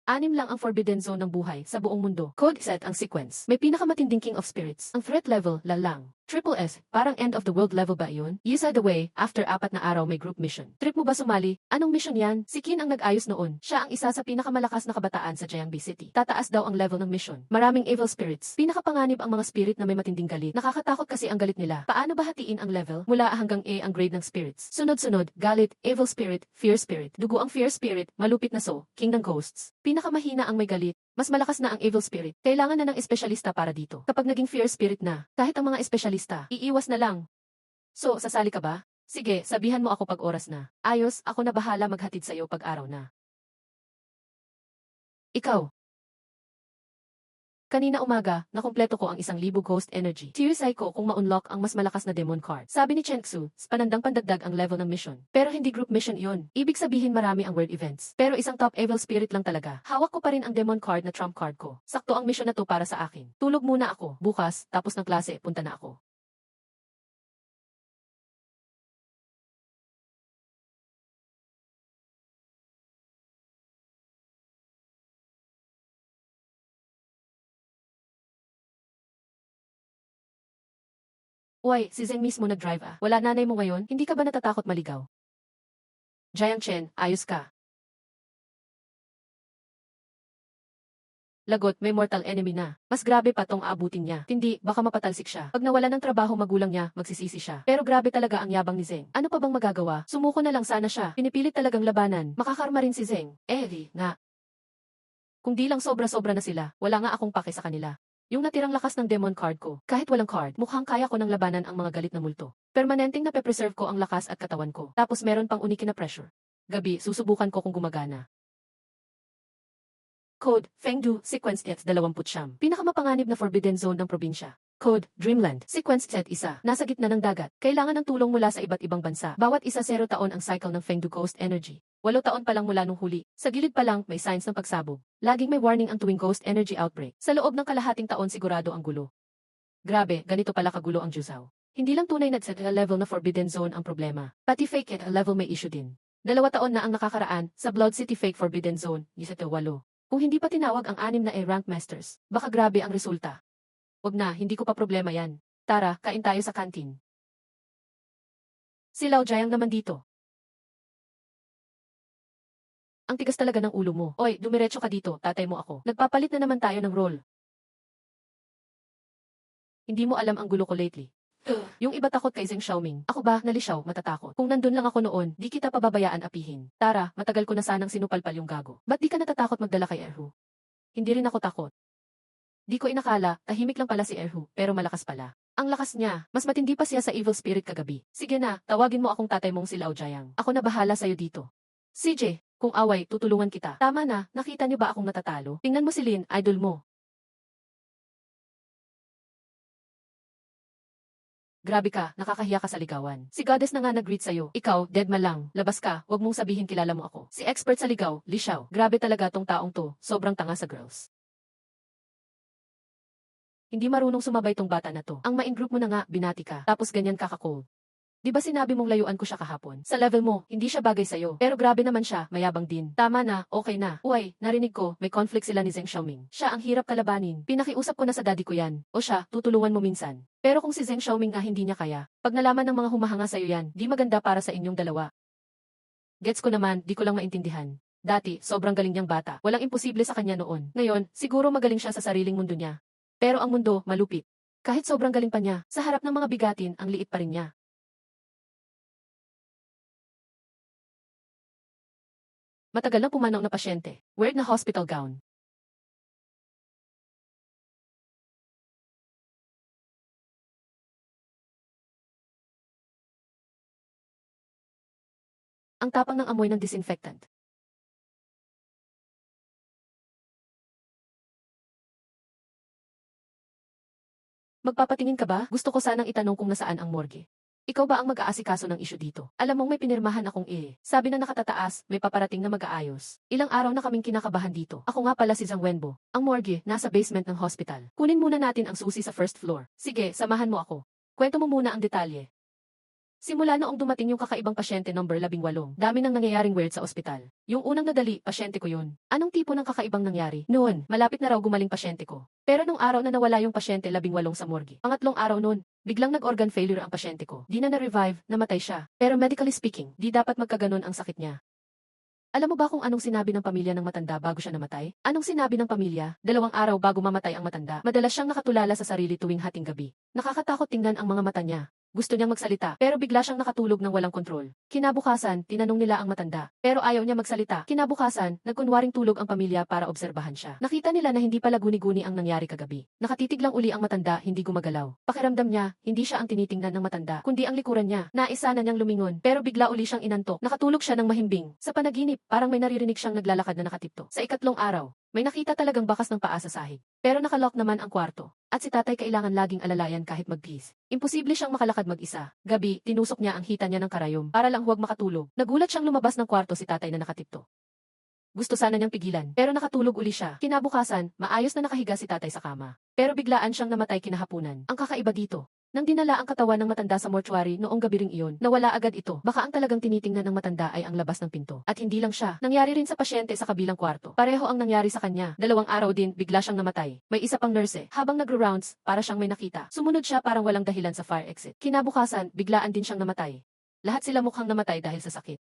6 lang ang Forbidden Zone ng buhay sa buong mundo. Code set ang sequence. May pinakamatinding King of Spirits. Ang threat level, lang. Triple S, parang end of the world level ba yun? You said the way, after 4 na araw may group mission. Trip mo ba sumali? Anong mission yan? Si Kin ang nag-ayos noon. Siya ang isa sa pinakamalakas na kabataan sa Jiangbi City. Tataas daw ang level ng mission. Maraming evil spirits. Pinakapanganib ang mga spirit na may matinding galit. Nakakatakot kasi ang galit nila. Paano ba hatiin ang level? Mula A hanggang A ang grade ng spirits. Sunod-sunod, galit, evil spirit, fear spirit. Dugo ang fear spirit, malupit na king ng ghosts. Pinakamahina ang may galit. Mas malakas na ang evil spirit. Kailangan na ng espesyalista para dito. Kapag naging fear spirit na, kahit ang mga espesyalista, iiwas na lang. So, sasali ka ba? Sige, sabihan mo ako pag oras na. Ayos, ako na bahala maghatid sa'yo pag araw na. Ikaw. Kanina umaga, nakumpleto ko ang 1,000 ghost energy. Tiyusay ko kung ma-unlock ang mas malakas na demon card. Sabi ni Chen Xu, panandang pandagdag ang level ng mission. Pero hindi group mission iyon. Ibig sabihin marami ang world events. Pero isang top evil spirit lang talaga. Hawak ko pa rin ang demon card na trump card ko. Sakto ang mission na to para sa akin. Tulog muna ako. Bukas, tapos ng klase, punta na ako. Uy, si Zeng mismo nag-drive ah. Wala nanay mo ngayon, hindi ka ba natatakot maligaw? Jiang Chen, ayos ka. Lagot, may mortal enemy na. Mas grabe pa tong aabutin niya. Hindi, baka mapatalsik siya. Pag nawala ng trabaho magulang niya, magsisisi siya. Pero grabe talaga ang yabang ni Zeng. Ano pa bang magagawa? Sumuko na lang sana siya. Pinipilit talagang labanan. Makakarma rin si Zeng. Di, nga. Kung di lang sobra-sobra na sila, wala nga akong pake sa kanila. Yung natirang lakas ng demon card ko, kahit walang card, mukhang kaya ko ng labanan ang mga galit na multo. Permanenteng nape-preserve ko ang lakas at katawan ko. Tapos meron pang unique na pressure. Gabi, susubukan ko kung gumagana. Code, Fengdu, Sequence F20. Pinakamapanganib na Forbidden Zone ng probinsya. Code, Dreamland. Sequence set 1. Nasa gitna ng dagat. Kailangan ng tulong mula sa iba't ibang bansa. Bawat isa 0 taon ang cycle ng Fengdu Ghost Energy. 8 taon pa lang mula nung huli. Sa gilid pa lang, may signs ng pagsabog. Laging may warning ang tuwing Ghost Energy outbreak. Sa loob ng kalahating taon sigurado ang gulo. Grabe, ganito pala kagulo ang Juzao. Hindi lang tunay na set level na Forbidden Zone ang problema. Pati fake at level may issue din. 2 taon na ang nakakaraan sa Blood City Fake Forbidden Zone, ni 8. Kung hindi pa tinawag ang 6 na A-rank masters, baka grabe ang resulta. Wag na, hindi ko pa problema yan. Tara, kain tayo sa kantin. Si Lao Jiang naman dito. Ang tigas talaga ng ulo mo. Oy, dumiretso ka dito, tatay mo ako. Nagpapalit na naman tayo ng role. Hindi mo alam ang gulo ko lately. Yung iba takot kay Zeng Xiaoming. Ako ba, nalisyaw, matatakot. Kung nandun lang ako noon, di kita pababayaan apihin. Tara, matagal ko na sanang sinupalpal yung gago. Ba't di ka natatakot magdala kay Erhu? Hindi rin ako takot. Di ko inakala, tahimik lang pala si Erhu, pero malakas pala. Ang lakas niya, mas matindi pa siya sa evil spirit kagabi. Sige na, tawagin mo akong tatay mong si Lao Jiang. Ako na bahala sa'yo dito. CJ, kung away, tutulungan kita. Tama na, nakita niyo ba akong natatalo? Tingnan mo si Lin, idol mo. Grabe ka, nakakahiya ka sa ligawan. Si Goddess na nga nag-greet sa'yo. Ikaw, dead man lang. Labas ka, wag mong sabihin kilala mo ako. Si expert sa ligaw, Li Xiao. Grabe talaga tong taong to, sobrang tanga sa girls. Hindi marunong sumabay tong bata na to. Ang main group mo na nga, binati ka. Tapos ganyan ka ka-cold. Di ba sinabi mong layuan ko siya kahapon? Sa level mo, hindi siya bagay sa'yo. Pero grabe naman siya, mayabang din. Tama na, okay na. Uy, narinig ko, may conflict sila ni Zeng Xiaoming. Siya ang hirap kalabanin. Pinakiusap ko na sa daddy ko yan. O siya, tutulungan mo minsan. Pero kung si Zeng Xiaoming nga hindi niya kaya, pag nalaman ng mga humahanga sa'yo yan, di maganda para sa inyong dalawa. Gets ko naman, di ko lang maintindihan. Dati, sobrang galing niyang bata. Walang imposible sa kanya noon. Ngayon, siguro magaling siya sa sariling mundo niya. Pero ang mundo, malupit. Kahit sobrang galing pa niya, sa harap ng mga bigatin, ang liit pa rin niya. Matagal lang pumanaw na pasyente. Weird na hospital gown. Ang tapang ng amoy ng disinfectant. Magpapatingin ka ba? Gusto ko sanang itanong kung nasaan ang morgue. Ikaw ba ang mag-aasikaso ng issue dito? Alam mong may pinirmahan akong Sabi ng nakatataas, may paparating na mag-aayos. Ilang araw na kaming kinakabahan dito. Ako nga pala si Zhang Wenbo. Ang morgue, nasa basement ng hospital. Kunin muna natin ang susi sa first floor. Sige, samahan mo ako. Kwento mo muna ang detalye. Simula noong dumating yung kakaibang pasyente number 18, dami nang nangyayaring weird sa ospital. Yung unang nadali, pasyente ko yun. Anong tipo ng kakaibang nangyari? Noon, malapit na raw gumaling pasyente ko. Pero nung araw na nawala yung pasyente 18 sa morgue. Pangatlong araw noon, biglang nag-organ failure ang pasyente ko. Di na na-revive, namatay siya. Pero medically speaking, di dapat magkaganon ang sakit niya. Alam mo ba kung anong sinabi ng pamilya ng matanda bago siya namatay? Anong sinabi ng pamilya? 2 araw bago mamatay ang matanda. Madalas siyang nakatulala sa sarili tuwing hating gabi. Nakakatakot tingnan ang mga mata niya. Gusto niyang magsalita, pero bigla siyang nakatulog ng walang kontrol. Kinabukasan, tinanong nila ang matanda, pero ayaw niya magsalita. Kinabukasan, nagkunwaring tulog ang pamilya para obserbahan siya. Nakita nila na hindi pala guni-guni ang nangyari kagabi. Nakatitig lang uli ang matanda, hindi gumagalaw. Pakiramdam niya, hindi siya ang tinitingnan ng matanda, kundi ang likuran niya. Naisa na niyang lumingon, pero bigla uli siyang inantok. Nakatulog siya ng mahimbing. Sa panaginip, parang may naririnig siyang naglalakad na nakatipto. Sa ikatlong araw, may nakita talagang bakas ng paa sa sahig. Pero nakalock naman ang kwarto. At si tatay kailangan laging alalayan kahit mag-peace. Imposible siyang makalakad mag-isa. Gabi, tinusok niya ang hita niya ng karayom para lang huwag makatulog. Nagulat siyang lumabas ng kwarto si tatay na nakatipto. Gusto sana niyang pigilan, pero nakatulog uli siya. Kinabukasan, maayos na nakahiga si tatay sa kama. Pero biglaan siyang namatay kinahapunan. Ang kakaiba dito, nang dinala ang katawan ng matanda sa mortuary noong gabi ring iyon, nawala agad ito. Baka ang talagang tinitingnan ng matanda ay ang labas ng pinto. At hindi lang siya. Nangyari rin sa pasyente sa kabilang kwarto. Pareho ang nangyari sa kanya. 2 araw din, bigla siyang namatay. May isa pang nurse. Habang nagro-rounds, para siyang may nakita. Sumunod siya parang walang dahilan sa fire exit. Kinabukasan, biglaan din siyang namatay. Lahat sila mukhang namatay dahil sa sakit.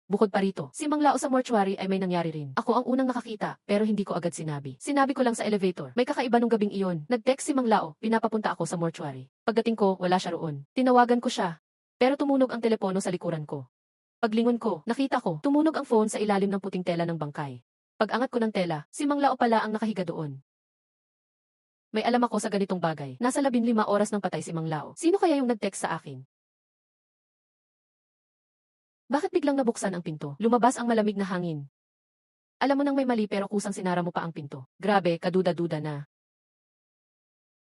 Bukod pa rito, si Mang Lao sa mortuary ay may nangyari rin. Ako ang unang nakakita, pero hindi ko agad sinabi. Sinabi ko lang sa elevator. May kakaiba nung gabing iyon. Nag-text si Mang Lao, pinapapunta ako sa mortuary. Pagdating ko, wala siya roon. Tinawagan ko siya. Pero tumunog ang telepono sa likuran ko. Paglingon ko, nakita ko, tumunog ang phone sa ilalim ng puting tela ng bangkay. Pag-angat ko ng tela, si Mang Lao pala ang nakahiga doon. May alam ako sa ganitong bagay. Nasa 15 oras nang patay si Mang Lao. Sino kaya yung nag-text sa akin? Bakit biglang nabuksan ang pinto? Lumabas ang malamig na hangin. Alam mo nang may mali pero kusang sinara mo pa ang pinto. Grabe, kaduda-duda na.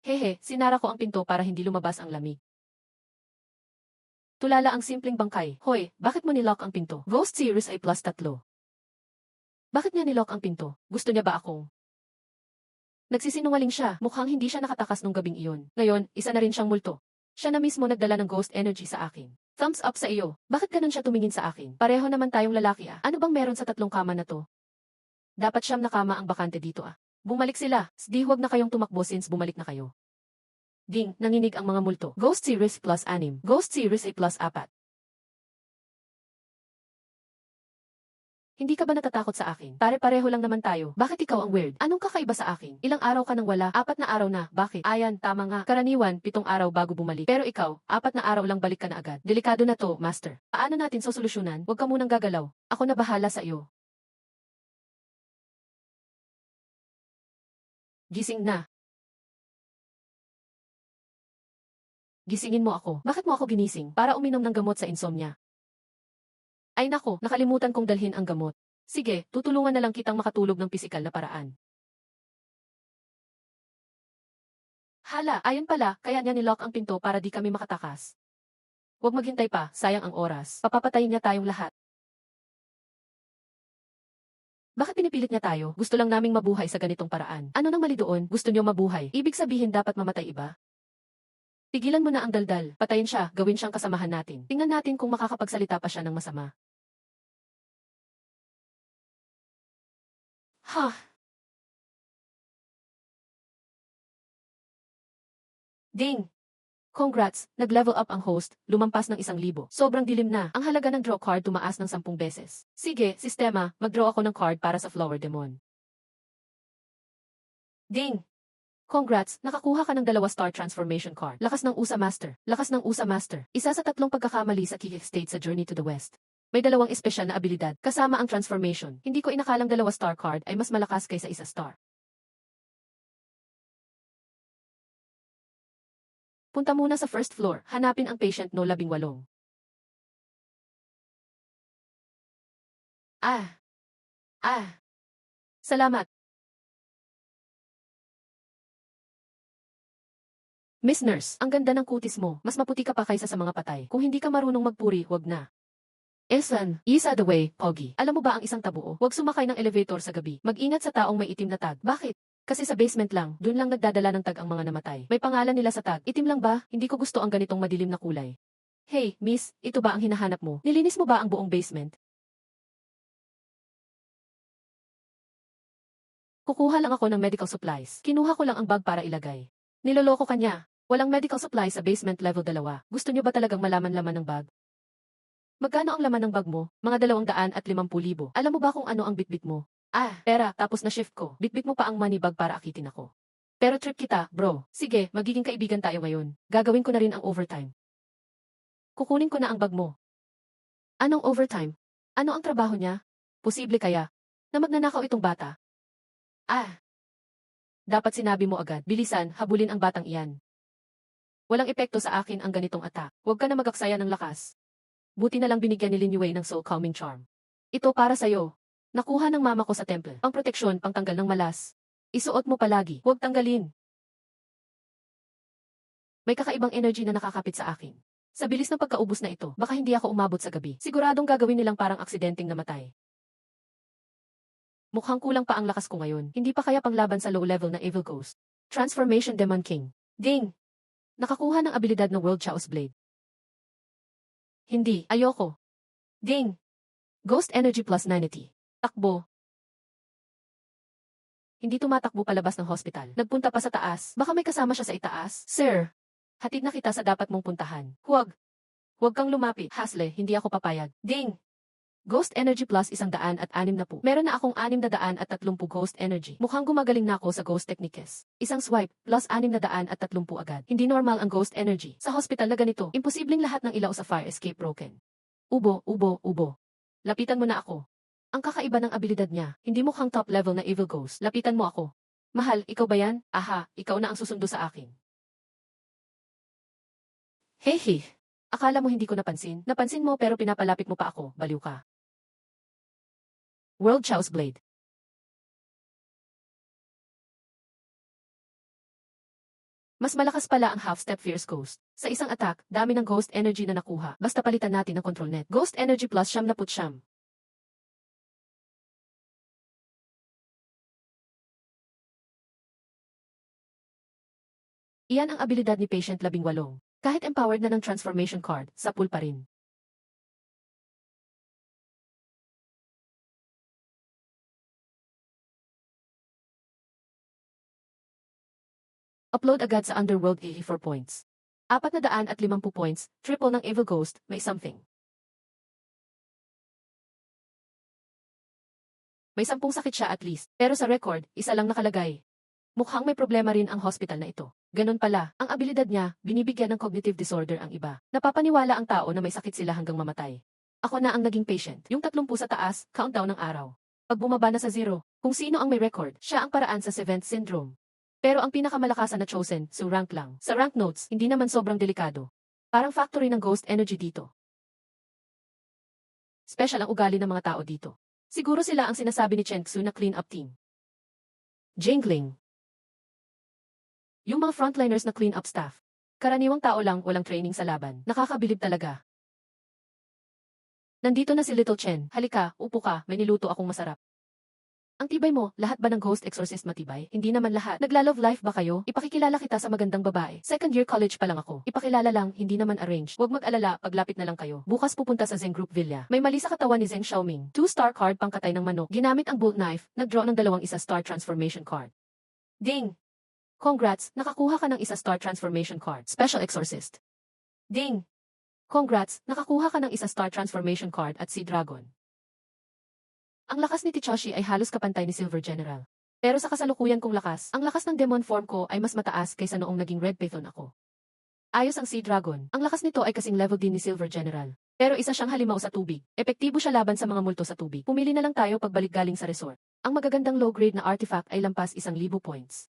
Hehe, sinara ko ang pinto para hindi lumabas ang lamig. Tulala ang simpleng bangkay. Hoy, bakit mo nilock ang pinto? Ghost Series ay +3. Bakit niya nilock ang pinto? Gusto niya ba akong? Nagsisinungaling siya. Mukhang hindi siya nakatakas nung gabing iyon. Ngayon, isa na rin siyang multo. Siya na mismo nagdala ng ghost energy sa akin. Thumbs up sa iyo. Bakit ganun siya tumingin sa akin? Pareho naman tayong lalaki ah. Ano bang meron sa 3 kama na to? Dapat siyam na kama ang bakante dito ah. Bumalik sila. Di huwag na kayong tumakbo since bumalik na kayo. Ding, nanginig ang mga multo. Ghost Series +6. Ghost Series ay +4. Hindi ka ba natatakot sa akin? Pare-pareho lang naman tayo. Bakit ikaw ang weird? Anong kakaiba sa akin? Ilang araw ka nang wala? 4 na araw na. Bakit? Ayan, tama nga. Karaniwan, 7 araw bago bumalik. Pero ikaw, 4 na araw lang balik ka na agad. Delikado na to, master. Paano natin sosolusyonan? Huwag ka munang gagalaw. Ako na bahala sa iyo. Gising na. Gisingin mo ako. Bakit mo ako ginising? Para uminom ng gamot sa insomnia. Ay nako, nakalimutan kong dalhin ang gamot. Sige, tutulungan na lang kitang makatulog ng pisikal na paraan. Hala, ayon pala, kaya niya nilock ang pinto para di kami makatakas. Huwag maghintay pa, sayang ang oras. Papapatayin niya tayong lahat. Bakit pinipilit niya tayo? Gusto lang naming mabuhay sa ganitong paraan. Ano nang mali doon? Gusto niyo mabuhay? Ibig sabihin dapat mamatay iba? Pigilan mo na ang daldal. Patayin siya, gawin siyang kasamahan natin. Tingnan natin kung makakapagsalita pa siya ng masama. Ha! Ding! Congrats, nag-level up ang host, lumampas ng 1,000. Sobrang dilim na. Ang halaga ng draw card tumaas ng 10 beses. Sige, sistema, mag-draw ako ng card para sa Flower Demon. Ding! Congrats, nakakuha ka ng 2-star transformation card. Lakas ng USA Master. Lakas ng USA Master. Isa sa 3 pagkakamali sa Kiki State sa Journey to the West. May 2 espesyal na abilidad, kasama ang transformation. Hindi ko inakalang 2-star card ay mas malakas kaysa 1 star. Punta muna sa first floor, hanapin ang patient no 18. Ah! Ah! Salamat! Miss Nurse, ang ganda ng kutis mo. Mas maputi ka pa kaysa sa mga patay. Kung hindi ka marunong magpuri, wag na. Esan, isa the way, Pogi. Alam mo ba ang isang tabuo? Huwag sumakay ng elevator sa gabi. Mag-ingat sa taong may itim na tag. Bakit? Kasi sa basement lang, dun lang nagdadala ng tag ang mga namatay. May pangalan nila sa tag. Itim lang ba? Hindi ko gusto ang ganitong madilim na kulay. Hey, miss, ito ba ang hinahanap mo? Nilinis mo ba ang buong basement? Kukuha lang ako ng medical supplies. Kinuha ko lang ang bag para ilagay. Niloloko ka niya. Walang medical supplies sa basement level 2. Gusto niyo ba talagang malaman laman ng bag? Magkano ang laman ng bag mo? Mga 250,000. Alam mo ba kung ano ang bitbit mo? Ah, pera, tapos na shift ko. Bitbit mo pa ang money bag para akitin ako. Pero trip kita, bro. Sige, magiging kaibigan tayo ngayon. Gagawin ko na rin ang overtime. Kukunin ko na ang bag mo. Anong overtime? Ano ang trabaho niya? Posible kaya na magnanakaw itong bata? Ah, dapat sinabi mo agad. Bilisan, habulin ang batang iyan. Walang epekto sa akin ang ganitong attack. Huwag ka na magaksaya ng lakas. Buti na lang binigyan ni Lin Yue ng soul calming charm. Ito para sa'yo. Nakuha ng mama ko sa temple. Ang proteksyon, pangtanggal ng malas. Isuot mo palagi. Huwag tanggalin. May kakaibang energy na nakakapit sa akin. Sa bilis ng pagkaubos na ito, baka hindi ako umabot sa gabi. Siguradong gagawin nilang parang aksidenteng namatay. Mukhang kulang pa ang lakas ko ngayon. Hindi pa kaya panglaban sa low level na Evil Ghost. Transformation Demon King. Ding! Nakakuha ng abilidad ng World Chaos Blade. Hindi, ayoko. Ding! Ghost Energy plus 90. Takbo. Hindi tumatakbo palabas ng hospital. Nagpunta pa sa taas. Baka may kasama siya sa itaas. Sir, hatid na kita sa dapat mong puntahan. Huwag. Huwag kang lumapit. Hasle, hindi ako papayag. Ding! Ghost Energy plus 160. Meron na akong 630 Ghost Energy. Mukhang gumagaling na ako sa Ghost Techniques. Isang swipe, plus 630 agad. Hindi normal ang Ghost Energy. Sa hospital na ganito, imposibleng lahat ng ilaw sa fire escape broken. Ubo, ubo, ubo. Lapitan mo na ako. Ang kakaiba ng abilidad niya, hindi mukhang top level na Evil Ghost. Lapitan mo ako. Mahal, ikaw ba yan? Aha, ikaw na ang susundo sa akin. Hehe. Akala mo hindi ko napansin? Napansin mo pero pinapalapit mo pa ako, baliw ka. World Chaos Blade. Mas malakas pala ang half-step Fierce Ghost. Sa isang attack, dami ng Ghost Energy na nakuha. Basta palitan natin ang control net. Ghost Energy plus 79. Iyan ang abilidad ni Patient 18. Kahit empowered na ng transformation card, sa pool pa rin. Upload agad sa Underworld 84 points. 450 points, triple ng Evil Ghost, may something. May 10 sakit siya at least, pero sa record, isa lang nakalagay. Mukhang may problema rin ang hospital na ito. Ganon pala, ang abilidad niya, binibigyan ng cognitive disorder ang iba. Napapaniwala ang tao na may sakit sila hanggang mamatay. Ako na ang naging patient. Yung 30 sa taas, countdown ng araw. Pag bumaba na sa 0, kung sino ang may record, siya ang paraan sa Seventh Syndrome. Pero ang pinakamalakasan na chosen, so rank lang. Sa rank notes, hindi naman sobrang delikado. Parang factory ng ghost energy dito. Special ang ugali ng mga tao dito. Siguro sila ang sinasabi ni Chen Xu na clean up team. Jingling. Yung mga frontliners na clean up staff. Karaniwang tao lang, walang training sa laban. Nakakabilib talaga. Nandito na si Little Chen. Halika, upo ka, may niluto akong masarap. Ang tibay mo, lahat ba ng ghost exorcist matibay? Hindi naman lahat. Nagla-love life ba kayo? Ipakikilala kita sa magandang babae. Second year college pa lang ako. Ipakilala lang, hindi naman arranged. Huwag mag-alala, paglapit na lang kayo. Bukas pupunta sa Zeng Group Villa. May mali sa katawan ni Zeng Xiaoming. 2-star card pangkatay ng manok. Ginamit ang bolt knife, nag-draw ng 2 1-star transformation card. Ding! Congrats, nakakuha ka ng 1-star transformation card. Special exorcist. Ding! Congrats, nakakuha ka ng 1-star transformation card at Sea Dragon. Ang lakas ni Tichoshi ay halos kapantay ni Silver General. Pero sa kasalukuyan kong lakas, ang lakas ng demon form ko ay mas mataas kaysa noong naging Red Python ako. Ayos ang Sea Dragon. Ang lakas nito ay kasing level din ni Silver General. Pero isa siyang halimaw sa tubig. Epektibo siya laban sa mga multo sa tubig. Pumili na lang tayo pagbalik galing sa resort. Ang magagandang low-grade na artifact ay lampas 1,000 points.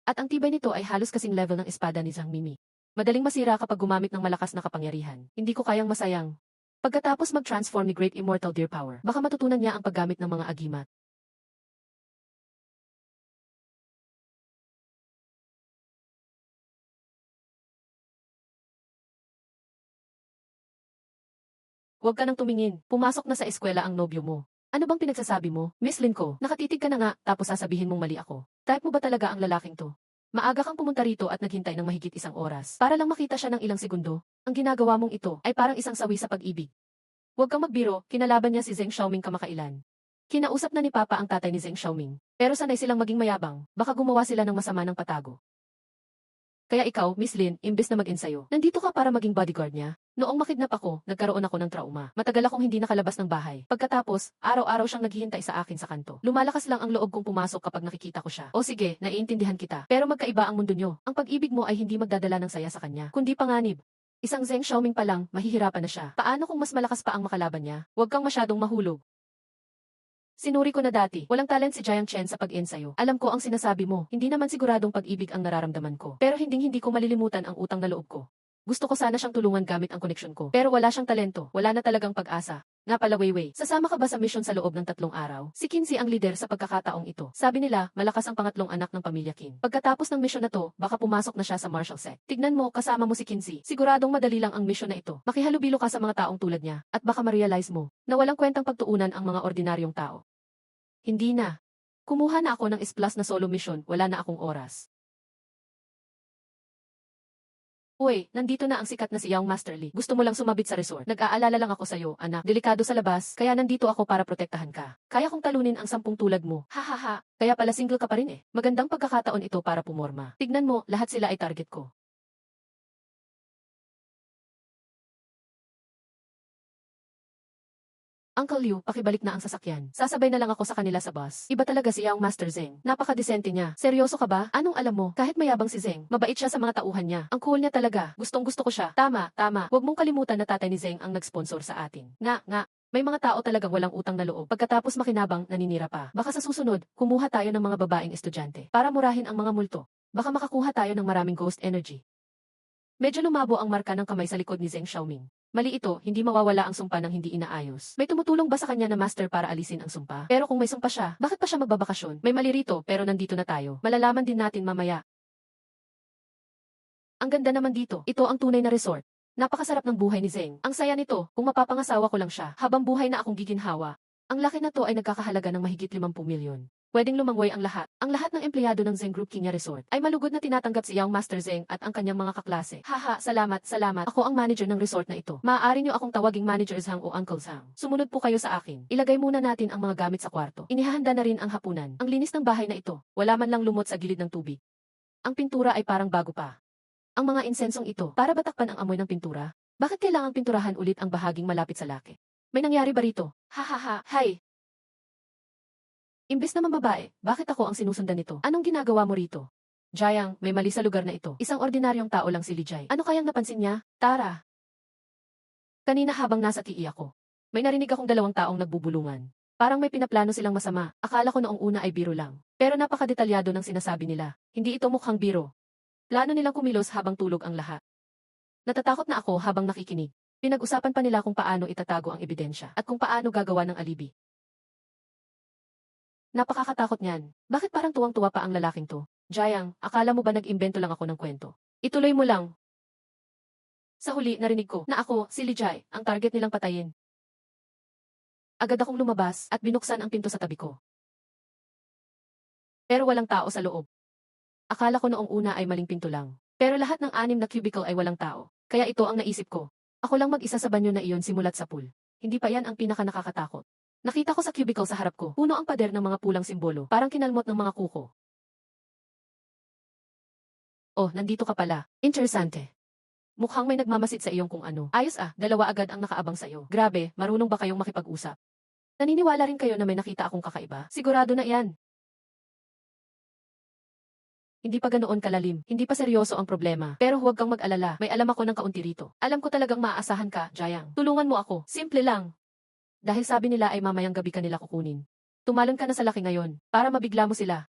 At ang tibay nito ay halos kasing level ng espada ni Zhang Mimi. Madaling masira kapag gumamit ng malakas na kapangyarihan. Hindi ko kayang masayang. Pagkatapos mag-transform ni Great Immortal Deer Power, baka matutunan niya ang paggamit ng mga agimat. Huwag ka nang tumingin. Pumasok na sa eskwela ang nobyo mo. Ano bang pinagsasabi mo? Miss Lin ko, nakatitig ka na nga, tapos sasabihin mong mali ako. Type mo ba talaga ang lalaking to? Maaga kang pumunta rito at naghintay ng mahigit 1 oras para lang makita siya ng ilang segundo. Ang ginagawa mong ito ay parang isang sawi sa pag-ibig. Huwag kang magbiro, kinalaban niya si Zheng Xiaoming kamakailan. Kinausap na ni Papa ang tatay ni Zheng Xiaoming. Pero sanay silang maging mayabang, baka gumawa sila ng masama ng patago. Kaya ikaw, Miss Lin, imbes na mag-ensayo, nandito ka para maging bodyguard niya. Noong makidnap ako, nagkaroon ako ng trauma. Matagal akong hindi nakalabas ng bahay. Pagkatapos, araw-araw siyang naghihintay sa akin sa kanto. Lumalakas lang ang loob kong pumasok kapag nakikita ko siya. O sige, naiintindihan kita. Pero magkaiba ang mundo niyo. Ang pag-ibig mo ay hindi magdadala ng saya sa kanya, kundi panganib. Isang Zheng Xiaoming pa lang, mahihirapan na siya. Paano kung mas malakas pa ang makalaban niya? Huwag kang masyadong mahulog. Sinuri ko na dati, walang talent si Jiang Chen sa pag-ensayo. Alam ko ang sinasabi mo, hindi naman siguradong pag-ibig ang nararamdaman ko. Pero hindi ko malilimutan ang utang na loob ko. Gusto ko sana siyang tulungan gamit ang koneksyon ko. Pero wala siyang talento, wala na talagang pag-asa. Nga pala Weiwei, sasama ka ba sa mission sa loob ng 3 araw? Si Qin ang lider sa pagkakataong ito. Sabi nila, malakas ang pangatlong anak ng pamilya Qin. Pagkatapos ng mission na to, baka pumasok na siya sa martial set. Tignan mo, kasama mo si Qin. Siguradong madali lang ang mission na ito. Makihalubilo ka sa mga taong tulad niya, at baka ma-realize mo, na walang kwentang pagtuunan ang mga ordinaryong tao. Hindi na. Kumuha na ako ng S+ na solo mission, wala na akong oras. Uy, nandito na ang sikat na si Young Master Lee. Gusto mo lang sumabit sa resort. Nag-aalala lang ako sa'yo, anak. Delikado sa labas, kaya nandito ako para protektahan ka. Kaya kong talunin ang 10 tulad mo. Hahaha. Kaya pala single ka pa rin eh. Magandang pagkakataon ito para pumorma. Tignan mo, lahat sila ay target ko. Uncle Liu, pakibalik na ang sasakyan. Sasabay na lang ako sa kanila sa bus. Iba talaga si Young Master Zheng. Napaka-desente niya. Seryoso ka ba? Anong alam mo? Kahit mayabang si Zheng, mabait siya sa mga tauhan niya. Ang cool niya talaga. Gustong-gusto ko siya. Tama, tama. Huwag mong kalimutan na tatay ni Zheng ang nag-sponsor sa atin. Nga. May mga tao talagang walang utang na loob. Pagkatapos makinabang, naninira pa. Baka sa susunod, kumuha tayo ng mga babaeng estudyante para murahin ang mga multo. Baka makakuha tayo ng maraming ghost energy. Medyo lumabo ang marka ng kamay sa likod ni Zheng Xiaoming. Mali ito, hindi mawawala ang sumpa ng hindi inaayos. May tumutulong ba sa kanya na master para alisin ang sumpa? Pero kung may sumpa siya, bakit pa siya magbabakasyon? May mali rito, pero nandito na tayo. Malalaman din natin mamaya. Ang ganda naman dito. Ito ang tunay na resort. Napakasarap ng buhay ni Zheng. Ang saya nito, kung mapapangasawa ko lang siya, habang buhay na akong giginhawa. Ang laki na to ay nagkakahalaga ng mahigit 50 milyon. Pwedeng lumangway ang lahat. Ang lahat ng empleyado ng Zheng Group Kenya Resort ay malugod na tinatanggap si Young Master Zheng at ang kanyang mga kaklase. Haha, salamat. Ako ang manager ng resort na ito. Maaari niyo akong tawaging Manager Zhang o Uncle Zhang. Sumunod po kayo sa akin. Ilagay muna natin ang mga gamit sa kwarto. Inihahanda na rin ang hapunan. Ang linis ng bahay na ito. Wala man lang lumot sa gilid ng tubig. Ang pintura ay parang bago pa. Ang mga insensong ito, para ba takpan ang amoy ng pintura? Bakit kailangang pinturahan ulit ang bahaging malapit sa laki? May nangyari ba rito? Hahaha, hay! Imbes na mambabae, bakit ako ang sinusundan nito? Anong ginagawa mo rito? Jiang, may mali sa lugar na ito. Isang ordinaryong tao lang si Li Jai. Ano kayang napansin niya? Tara! Kanina habang nasa TE ako, may narinig akong 2 taong nagbubulungan. Parang may pinaplano silang masama. Akala ko noong una ay biro lang. Pero napakadetalyado ng sinasabi nila. Hindi ito mukhang biro. Plano nilang kumilos habang tulog ang lahat. Natatakot na ako habang nakikinig. Pinag-usapan pa nila kung paano itatago ang ebidensya at kung paano gagawa ng alibi. Napakakatakot niyan. Bakit parang tuwang-tuwa pa ang lalaking to? Jiang, akala mo ba nag-imbento lang ako ng kwento? Ituloy mo lang. Sa huli, narinig ko na ako, si Li Jai, ang target nilang patayin. Agad akong lumabas at binuksan ang pinto sa tabi ko. Pero walang tao sa loob. Akala ko noong una ay maling pinto lang. Pero lahat ng 6 na cubicle ay walang tao. Kaya ito ang naisip ko. Ako lang mag-isa sa banyo na iyon simulat sa pool. Hindi pa yan ang pinaka nakakatakot. Nakita ko sa cubicle sa harap ko, puno ang pader ng mga pulang simbolo, parang kinalmot ng mga kuko. Oh, nandito ka pala. Interesante. Mukhang may nagmamasid sa iyong kung ano. Ayos 2 agad ang nakaabang sa iyo. Grabe, marunong ba kayong makipag-usap? Naniniwala rin kayo na may nakita akong kakaiba? Sigurado na yan. Hindi pa ganoon kalalim, hindi pa seryoso ang problema. Pero huwag kang mag-alala, may alam ako ng kaunti rito. Alam ko talagang maaasahan ka, Jiang. Tulungan mo ako, simple lang. Dahil sabi nila ay mamayang gabi kanila kukunin. Tumalon ka na sa laki ngayon, para mabigla mo sila.